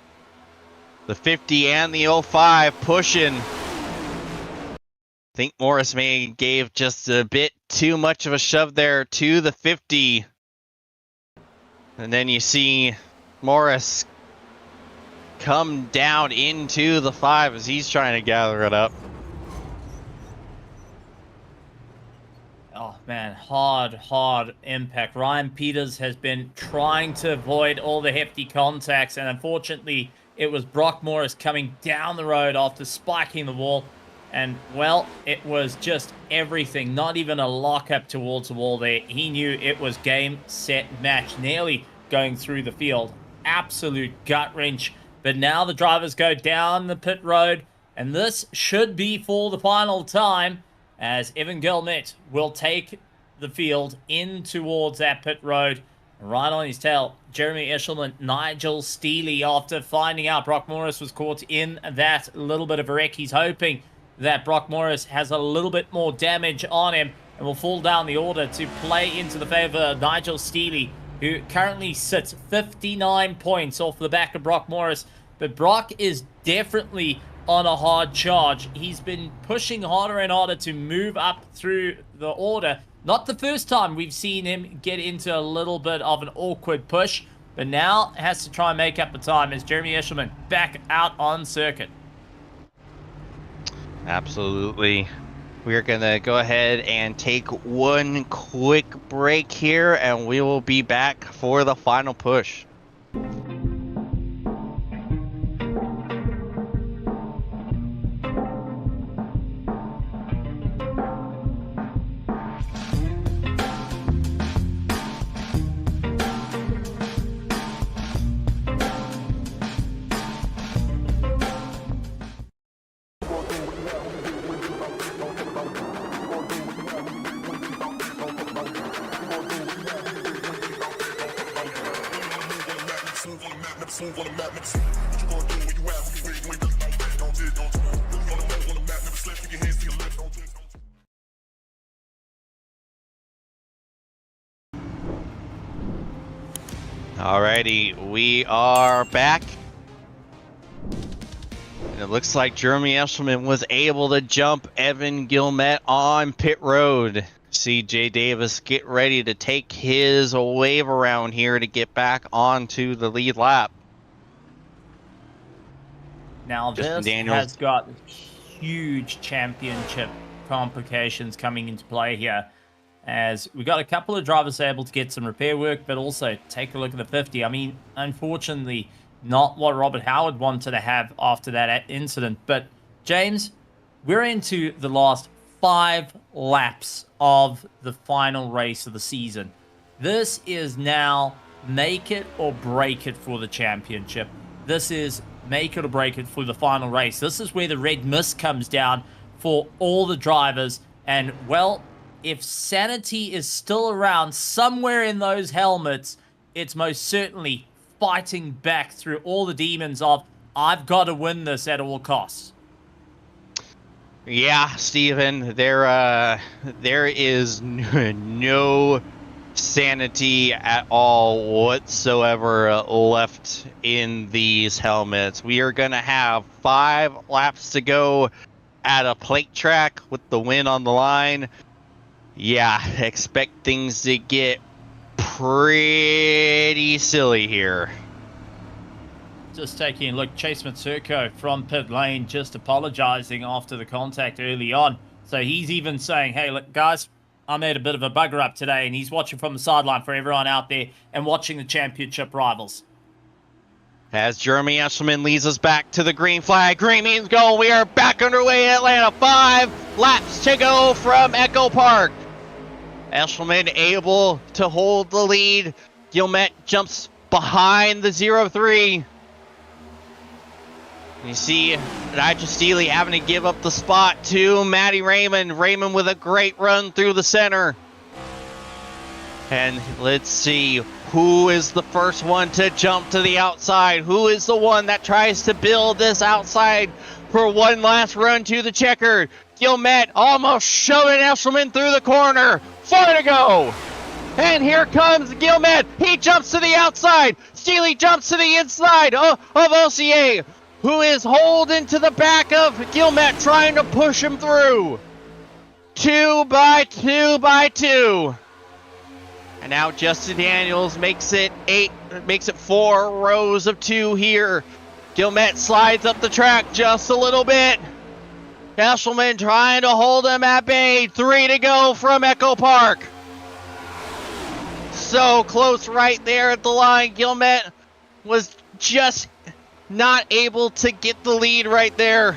The 50 and the 05 pushing. I think Morris may gave just a bit too much of a shove there to the 50. And then you see Morris come down into the 5 as he's trying to gather it up. Oh man, hard impact. Ryan Peters has been trying to avoid all the hefty contacts, and unfortunately it was Brock Morris coming down the road after spiking the wall, and well, it was just everything, not even a lockup towards the wall there. He knew it was game, set, match, nearly going through the field. Absolute gut wrench. But now the drivers go down the pit road, and this should be for the final time, as Evan Gilmet will take the field in towards that pit road. Right on his tail, Jeremy Eshelman, Nigel Steele, after finding out Brock Morris was caught in that little bit of a wreck. He's hoping that Brock Morris has a little bit more damage on him and will fall down the order to play into the favor of Nigel Steele, who currently sits 59 points off the back of Brock Morris. But Brock is definitely on a hard charge. He's been pushing harder and harder to move up through the order. Not the first time we've seen him get into a little bit of an awkward push, but now has to try and make up the time as Jeremy Eshelman back out on circuit. Absolutely. We're going to go ahead and take one quick break here, and we will be back for the final push. Alrighty, we are back. And it looks like Jeremy Eshelman was able to jump Evan Gilmet on pit road. CJ Davis get ready to take his wave around here to get back onto the lead lap. Now Justin this Daniels has got huge championship complications coming into play here, as we got a couple of drivers able to get some repair work, but also take a look at the 50. I mean, unfortunately, not what Robert Howard wanted to have after that incident. But James, we're into the last 5 laps of the final race of the season. This is now make it or break it for the championship. This is make it or break it for the final race. This is where the red mist comes down for all the drivers. And, well, if sanity is still around somewhere in those helmets, it's most certainly fighting back through all the demons of, I've got to win this at all costs. Yeah, Steven, there is no sanity at all whatsoever left in these helmets. We are going to have 5 laps to go at a plate track with the win on the line. Yeah, expect things to get pretty silly here. Just taking a look, Chase Matsurko from pit lane just apologizing after the contact early on. So he's even saying, hey, look, guys, I made a bit of a bugger up today, and he's watching from the sideline for everyone out there and watching the championship rivals. As Jeremy Eshelman leads us back to the green flag. Green means go. We are back underway in Atlanta. 5 laps to go from Echo Park. Eshelman able to hold the lead. Gilmet jumps behind the 0-3. You see Nigel Steele having to give up the spot to Matty Raymond. Raymond with a great run through the center. And let's see who is the first one to jump to the outside. Who is the one that tries to build this outside for one last run to the checkered? Gilmet almost shoving Eshelman through the corner. 4 to go. And here comes Gilmet. He jumps to the outside. Steele jumps to the inside of OCA, who is holding to the back of Gilmet, trying to push him through. 2 by 2 by 2. And now Justin Daniels makes it 4 rows of 2 here. Gilmet slides up the track just a little bit. Eshelman trying to hold him at bay. 3 to go from Echo Park. So close right there at the line. Gilmet was just not able to get the lead right there.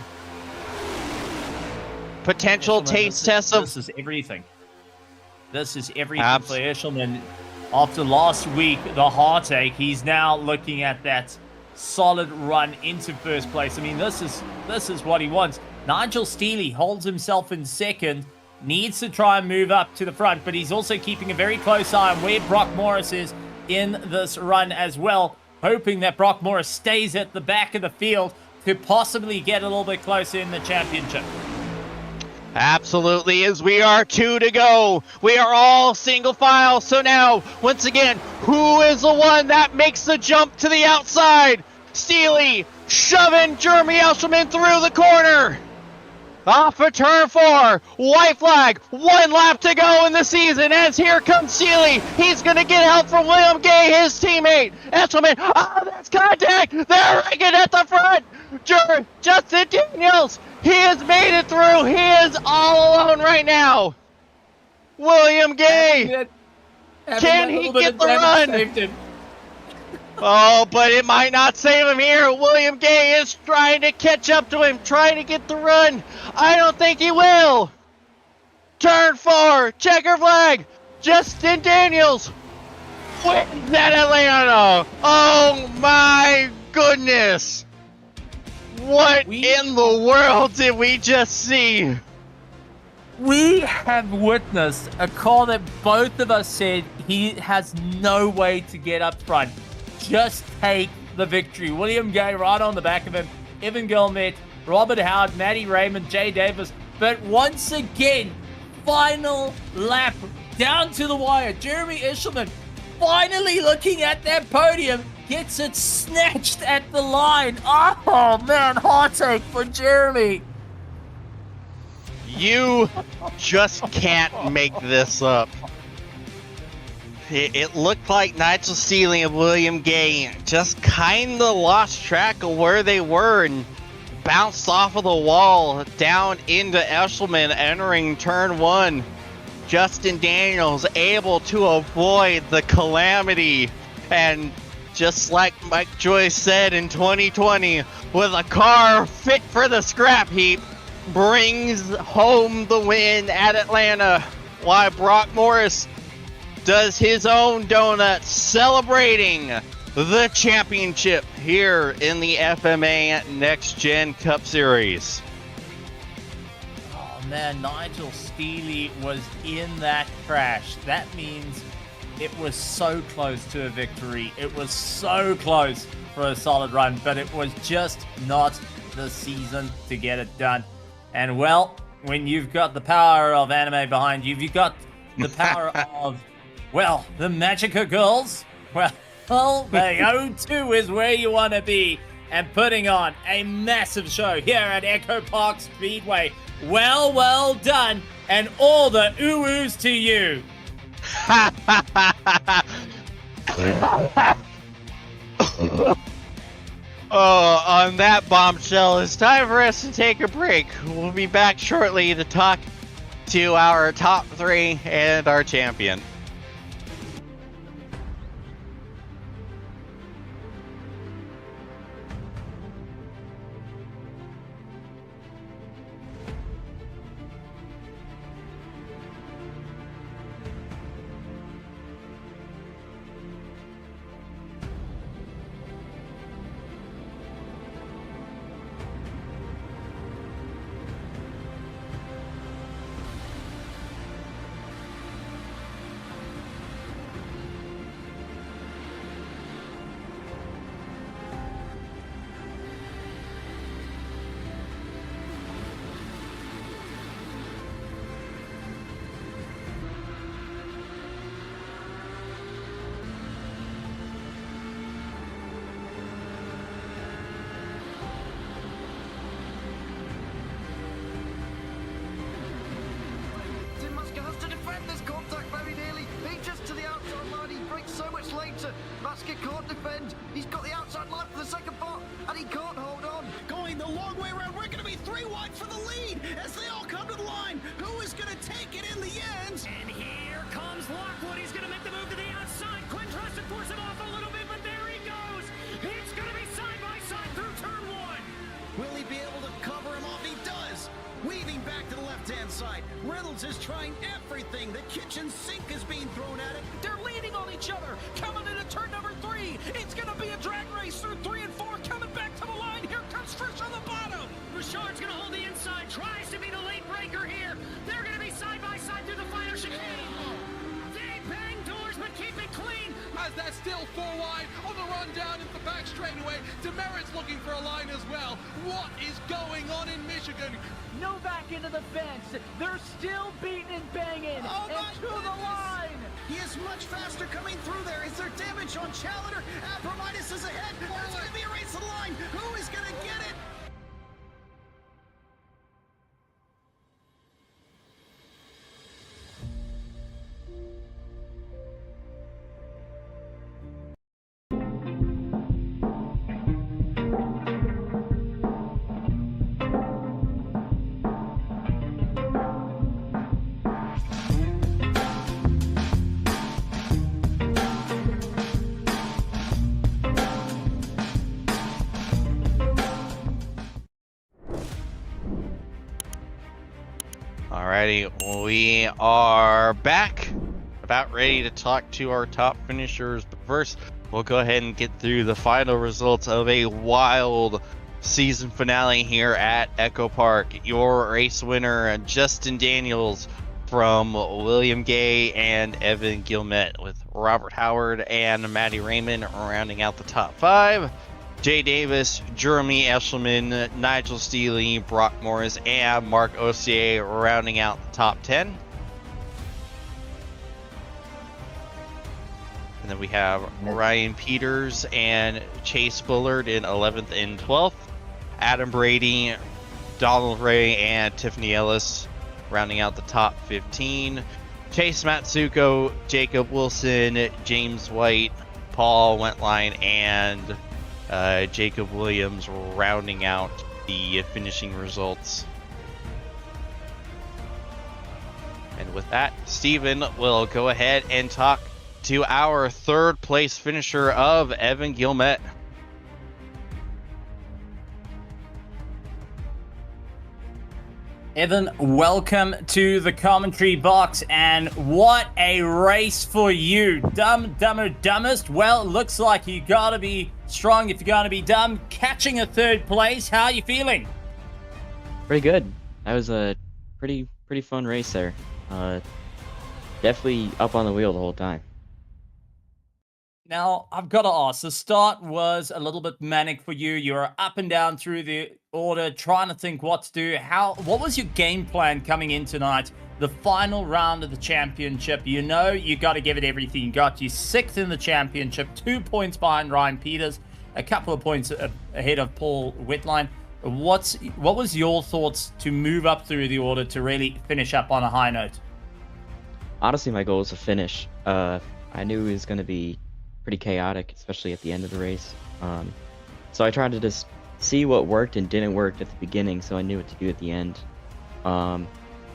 Potential taste test of... This is everything. This is everything for Eshelman. After last week, the heartache, he's now looking at that solid run into first place. I mean, this is what he wants. Nigel Steele holds himself in second, needs to try and move up to the front, but he's also keeping a very close eye on where Brock Morris is in this run as well, hoping that Brock Morris stays at the back of the field to possibly get a little bit closer in the championship. Absolutely, as we are 2 to go. We are all single file. So now, once again, who is the one that makes the jump to the outside? Steele shoving Jeremy Eshelman through the corner. Off of turn 4, white flag, 1 lap to go in the season, as here comes Steele. He's going to get help from William Gay, his teammate. Eshelman, that's contact. They're rigging at the front. Justin Daniels, he has made it through. He is all alone right now. William Gay, can he get the run? Oh, but it might not save him here. William Gay is trying to catch up to him, trying to get the run. I don't think he will. Turn 4, checker flag. Justin Daniels wins at Atlanta. Oh my goodness. What in the world did we just see? We have witnessed a call that both of us said he has no way to get up front. Just take the victory. William Gay right on the back of him. Evan Gilmet, Robert Howard, Matty Raymond, Jay Davis. But once again, final lap down to the wire. Jeremy Eshelman finally looking at that podium, gets it snatched at the line. Oh man, heartache for Jeremy. You just can't make this up. It looked like Nigel Seeley and William Gay just kind of lost track of where they were and bounced off of the wall down into Eshelman entering turn 1. Justin Daniels able to avoid the calamity, and just like Mike Joyce said in 2020, with a car fit for the scrap heap, brings home the win at Atlanta, while Brock Morris does his own donut celebrating the championship here in the FMA Next Gen Cup Series. Oh man, Nigel Steele was in that crash. That means it was so close to a victory. It was so close for a solid run, but it was just not the season to get it done. And well, when you've got the power of anime behind you, you've got the power of, well, the Magica girls, well, the O2 is where you want to be, and putting on a massive show here at Echo Park Speedway. Well done, and all the ooh-oos to you. Oh, on that bombshell, it's time for us to take a break. We'll be back shortly to talk to our top 3 and our champion. Nascar can't defend. He's got the outside line for the second part, and he can't hold on. Going the long way around. We're going to be 3 wide for the lead as they all come to the line. Who is going to take it in the end? And here comes Lockwood. He's going to make the move to the outside. Quinn tries to force him off a little bit, but there he goes. It's going to be side by side through turn 1. Will he be able to cover him off? He does. Weaving back to the left-hand side. Reynolds is trying everything. The kitchen sink is being thrown at it. They're leaning on each other. Coming into turn number 3. It's going to be a drag race through 3 and 4. Coming back to the line. Here comes Frisch on the bottom. Richard's going to hold the inside. Tries to be the late breaker here. They're going to be side by side through the final chicane. They bang doors, but keep it clean. As they're still 4 wide on the run down into the back straightaway. Demerit's looking for a line as well. What is going on in Michigan? Novak into the fence. They're still beating and banging. Oh, and to the line. He is much faster coming through there. Is there damage on Challenger? Abramitis is ahead. There's going to be a race to the line. Who is going to get it? Alrighty, we are back, about ready to talk to our top finishers, but first we'll go ahead and get through the final results of a wild season finale here at Echo Park. Your race winner, Justin Daniels from William Gay and Evan Gilmet, with Robert Howard and Matty Raymond rounding out the top 5. Jay Davis, Jeremy Eshelman, Nigel Steele, Brock Morris, and Mark Osier rounding out the top 10. And then we have Ryan Peters and Chase Bullard in 11th and 12th. Adam Brady, Donald Ray, and Tiffany Ellis rounding out the top 15. Chase Matsuko, Jacob Wilson, James White, Paul Wentline, and Jacob Williams rounding out the finishing results. And with that, Steven will go ahead and talk to our third place finisher of Evan Gilmet. Evan, welcome to the commentary box, and what a race for you. Dumb, dumber, dumbest. Well, it looks like you gotta be strong if you're gonna be dumb. Catching a third place, how are you feeling? Pretty good. That was a pretty fun race there. Definitely up on the wheel the whole time. Now, I've got to ask, the start was a little bit manic for you. You were up and down through the order, trying to think what to do. What was your game plan coming in tonight? The final round of the championship. You know you got to give it everything you got. You're 6th in the championship, 2 points behind Ryan Peters, a couple of points ahead of Paul Wentline. What was your thoughts to move up through the order to really finish up on a high note? Honestly, my goal was to finish. I knew it was going to be pretty chaotic, especially at the end of the race. So I tried to just see what worked and didn't work at the beginning, so I knew what to do at the end. Run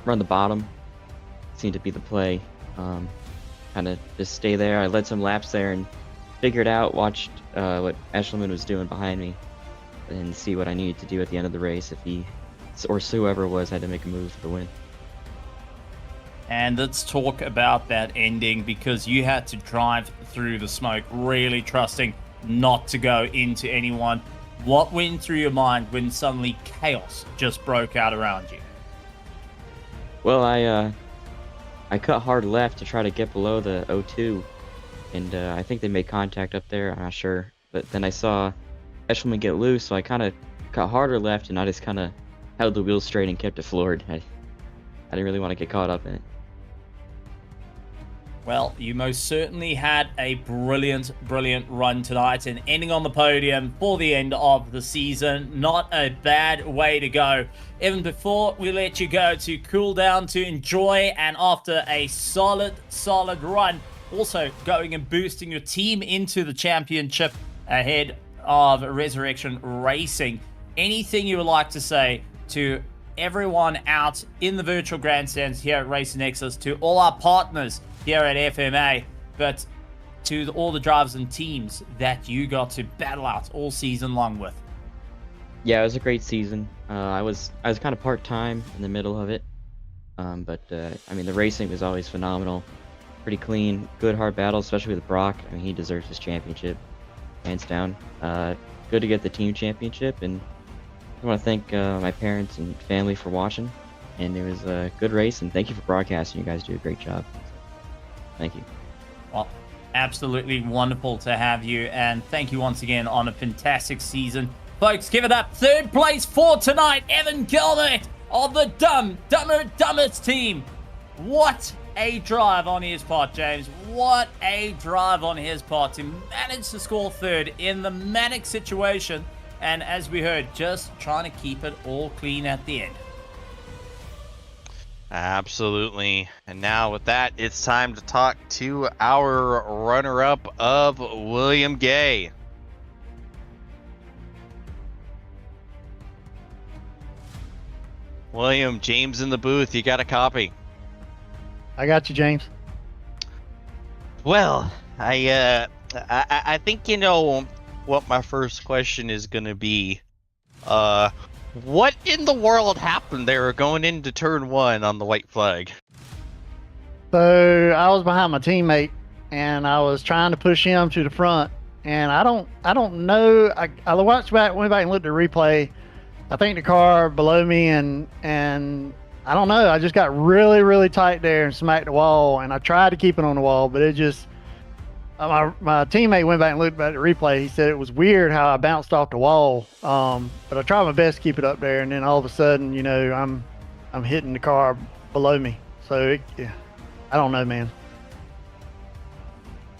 the bottom seemed to be the play. Kind of just stay there. I led some laps there and figured out, watched what Eshelman was doing behind me, and see what I needed to do at the end of the race. If he or whoever was had to make a move for the win. And let's talk about that ending, because you had to drive through the smoke, really trusting not to go into anyone. What went through your mind when suddenly chaos just broke out around you? Well, I cut hard left to try to get below the O2, and I think they made contact up there. I'm not sure, but then I saw Eshelman get loose, so I kind of cut harder left, and I just kind of held the wheels straight and kept it floored. I didn't really want to get caught up in it. Well, you most certainly had a brilliant run tonight, and ending on the podium for the end of the season. Not a bad way to go. Even before we let you go to cool down, to enjoy, and after a solid run, also going and boosting your team into the championship ahead of Resurrection Racing. Anything you would like to say to everyone out in the virtual grandstands here at Racing Nexus, to all our partners here at FMA, but to all the drivers and teams that you got to battle out all season long with? Yeah, it was a great season. I was kind of part-time in the middle of it, but I mean, the racing was always phenomenal, pretty clean, good hard battle, especially with Brock. I mean, he deserves his championship, hands down. Good to get the team championship, and I want to thank my parents and family for watching, and it was a good race, and thank you for broadcasting. You guys do a great job. Thank you. Well, absolutely wonderful to have you, and thank you once again on a fantastic season. Folks, give it up. Third place for tonight, Evan Gilbert of the Dumbest team. What a drive on his part, James. What a drive on his part to manage to score third in the manic situation. And as we heard, just trying to keep it all clean at the end. Absolutely. And now with that, it's time to talk to our runner-up of William Gay. William, James in the booth, you got a copy? I got you, James. Well, I think you know what my first question is going to be. What in the world happened there going into turn one on the white flag? So I was behind my teammate, and I was trying to push him to the front. And I don't know. I went back and looked at the replay. I think the car below me, and I don't know. I just got really tight there and smacked the wall. And I tried to keep it on the wall, but it just. My teammate went back and looked at the replay. He said it was weird how I bounced off the wall, but I tried my best to keep it up there. And then all of a sudden, you know, I'm hitting the car below me. So yeah, I don't know, man.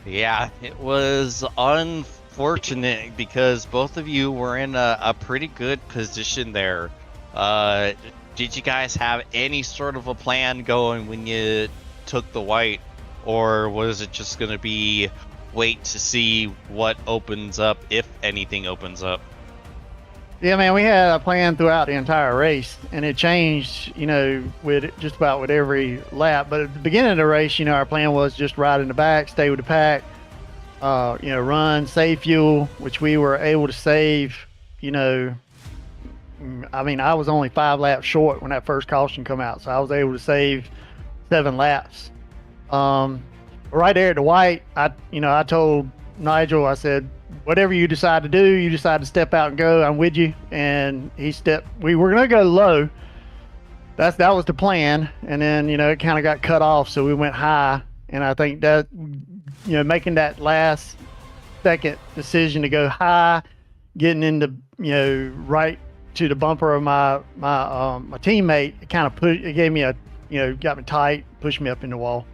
Yeah, it was unfortunate because both of you were in a pretty good position there. Did you guys have any sort of a plan going when you took the white, or was it just going to be wait to see what opens up, if anything opens up? Yeah, man, we had a plan throughout the entire race, and it changed, with just about with every lap. But at the beginning of the race, our plan was just ride in the back, stay with the pack, run, save fuel, which we were able to save. I was only 5 laps short when that first caution come out, so I was able to save 7 laps. Right there at the white, I told Nigel, I said, whatever you decide to do, you decide to step out and go, I'm with you. And we were going to go low. That was the plan. And then, it kind of got cut off. So we went high. And I think that, making that last second decision to go high, getting into, right to the bumper of my teammate, it gave me got me tight, pushed me up in the wall.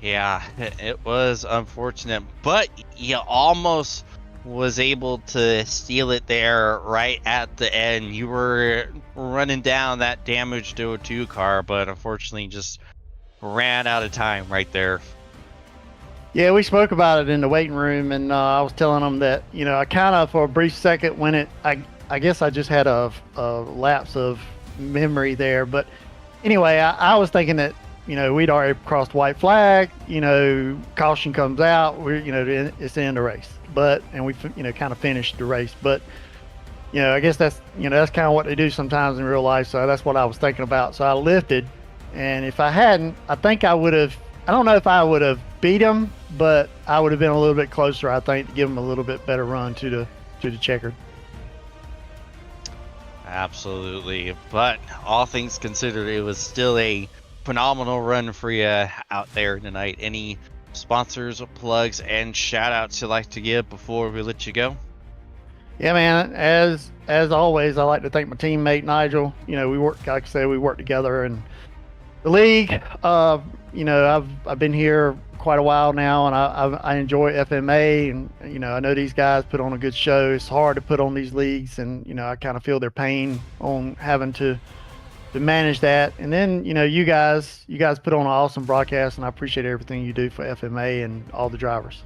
Yeah, it was unfortunate, but you almost was able to steal it there right at the end. You were running down that damaged 02 car, but unfortunately just ran out of time right there. Yeah, we spoke about it in the waiting room, and I was telling them that, I kind of, for a brief second, when I guess I just had a lapse of memory there. But anyway, I was thinking that, we'd already crossed white flag, caution comes out, it's the end of the race. And we, kind of finished the race. But, I guess that's kind of what they do sometimes in real life. So that's what I was thinking about. So I lifted, and if I hadn't, I think I would have, I don't know if I would have beat him, but I would have been a little bit closer, I think, to give him a little bit better run to the checkered. Absolutely. But all things considered, it was still a phenomenal run for you out there tonight. Any sponsors, plugs, and shout outs you'd like to give before we let you go? Yeah, man, as always, I like to thank my teammate Nigel. We work, like I said, we work together, and the league, I've been here quite a while now, and I enjoy FMA, and I know these guys put on a good show. It's hard to put on these leagues, and I kind of feel their pain on having to manage that. And then you guys put on an awesome broadcast, and I appreciate everything you do for FMA and all the drivers.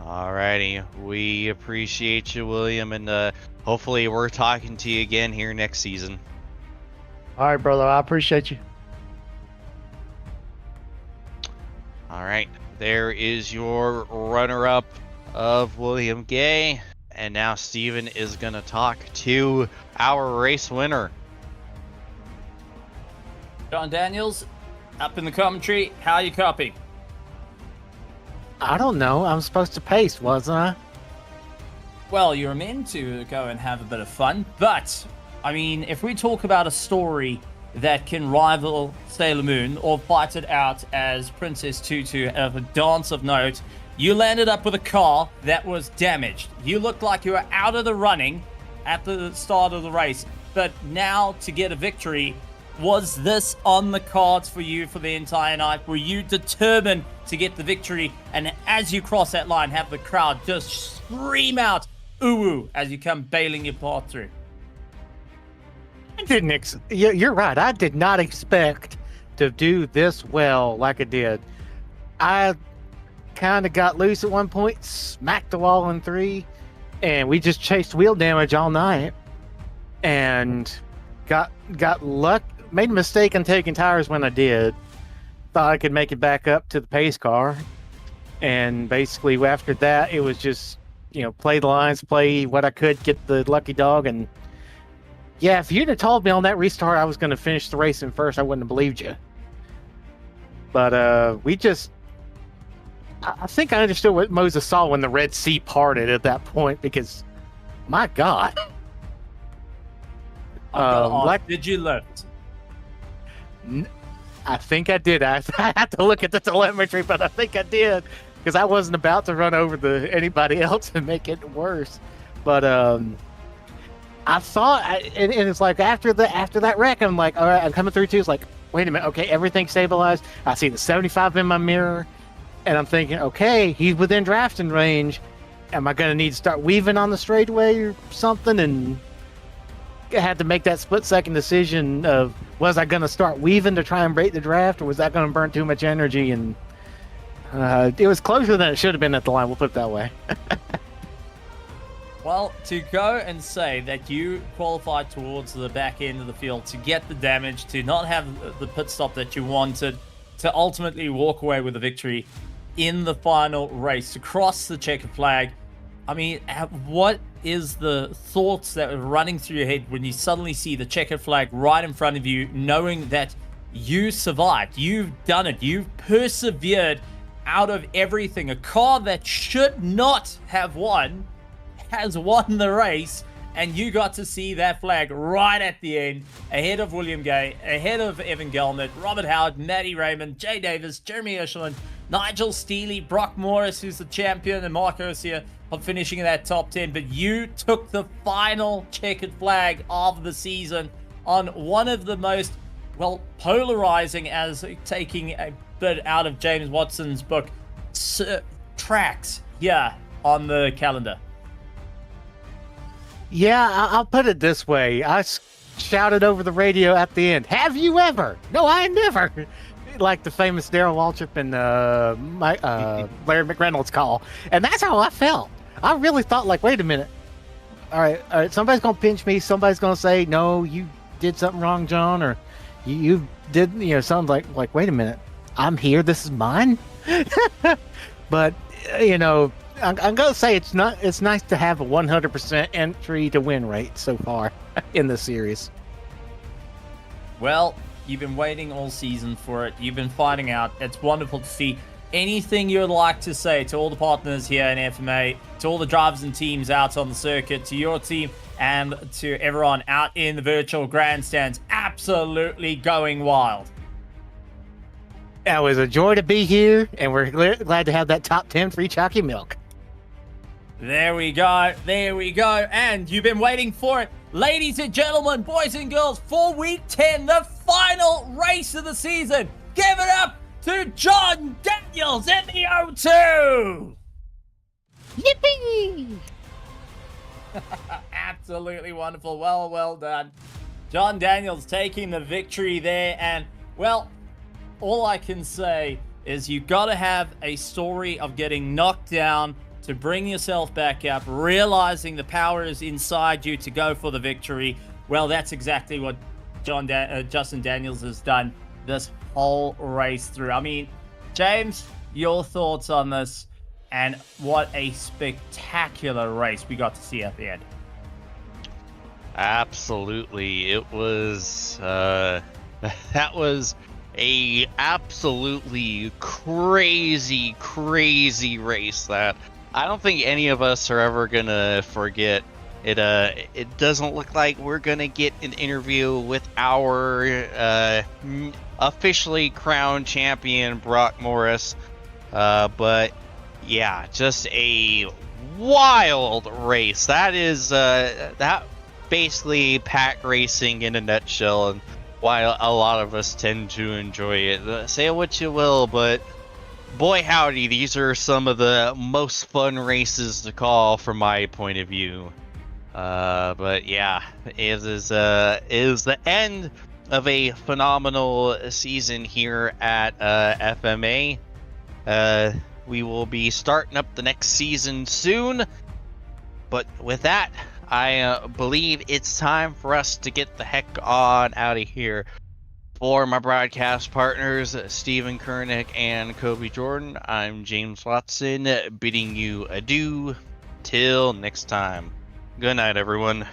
Alrighty, we appreciate you, William, and hopefully we're talking to you again here next season. All right, brother, I appreciate you. All right, there is your runner-up of William Gay. And now Steven is going to talk to our race winner. John Daniels, up in the commentary. How are you copying? I don't know. I'm supposed to pace, wasn't I? Well, you're meant to go and have a bit of fun. But, if we talk about a story that can rival Sailor Moon or fight it out as Princess Tutu of a dance of note, you landed up with a car that was damaged. You looked like you were out of the running at the start of the race. But now to get a victory, was this on the cards for you for the entire night? Were you determined to get the victory? And as you cross that line, have the crowd just scream out, ooh, as you come bailing your path through? I didn't. You're right. I did not expect to do this well like I did. I kind of got loose at one point, smacked the wall in 3, and we just chased wheel damage all night, and got luck. Made a mistake on taking tires when I did. Thought I could make it back up to the pace car, and basically after that it was just play the lines, play what I could, get the lucky dog. And yeah, if you'd have told me on that restart I was going to finish the race in first, I wouldn't have believed you. But I think I understood what Moses saw when the Red Sea parted at that point, because, my God. Did you lift? I think I did. I had to look at the telemetry, but I think I did, because I wasn't about to run over anybody else and make it worse. But I thought, and it's like after that wreck, I'm like, all right, I'm coming through too. It's like, wait a minute, okay, everything stabilized. I see the 75 in my mirror, and I'm thinking, okay, he's within drafting range. Am I going to need to start weaving on the straightaway or something? And I had to make that split-second decision of, was I going to start weaving to try and break the draft, or was that going to burn too much energy? And it was closer than it should have been at the line, we'll put it that way. Well, to go and say that you qualified towards the back end of the field to get the damage, to not have the pit stop that you wanted, to ultimately walk away with a victory in the final race, to cross the checkered flag. I mean, what is the thoughts that are running through your head when you suddenly see the checkered flag right in front of you, knowing that you survived, you've done it, you've persevered out of everything. A car that should not have won has won the race, and you got to see that flag right at the end, ahead of William Gay, ahead of Evan Gelman, Robert Howard, Matty Raymond, Jay Davis, Jeremy Echelon, Nigel Steele, Brock Morris, who's the champion, and Mark Osier of finishing in that top 10. But you took the final checkered flag of the season on one of the most, well, polarizing, as taking a bit out of James Watson's book, tracks here on the calendar. Yeah, I'll put it this way. I shouted over the radio at the end, "Have you ever?" "No, I never." Like the famous Darrell Waltrip and Larry McReynolds call. And that's how I felt. I really thought, like, wait a minute. All right, somebody's going to pinch me. Somebody's going to say, "No, you did something wrong, John," or you did, something like, wait a minute. I'm here. This is mine. But, I'm going to say it's nice to have a 100% entry to win rate so far in the series. Well, you've been waiting all season for it. You've been fighting out. It's wonderful to see. Anything you'd like to say to all the partners here in FMA, to all the drivers and teams out on the circuit, to your team, and to everyone out in the virtual grandstands, absolutely going wild. It was a joy to be here, and we're glad to have that top 10 free chalky milk. There we go. And you've been waiting for it. Ladies and gentlemen, boys and girls, for week 10, the final race of the season. Give it up to John Daniels in the O2. Yippee! Absolutely wonderful. Well done. John Daniels taking the victory there. And, well, all I can say is you got to have a story of getting knocked down to bring yourself back up, realizing the power is inside you to go for the victory. Well, that's exactly what Justin Daniels has done this whole race through. I mean, James, your thoughts on this, and what a spectacular race we got to see at the end. Absolutely. It was, that was a absolutely crazy race that I don't think any of us are ever gonna forget. It doesn't look like we're gonna get an interview with our officially crowned champion Brock Morris, but yeah, just a wild race. That is that basically pack racing in a nutshell, and why a lot of us tend to enjoy it. Say what you will, but boy howdy, these are some of the most fun races to call from my point of view. But yeah, it is the end of a phenomenal season here at FMA. We will be starting up the next season soon, but with that, I believe it's time for us to get the heck on out of here. For my broadcast partners, Stephen Kernick and Kobe Jordan, I'm James Watson, bidding you adieu till next time. Good night, everyone.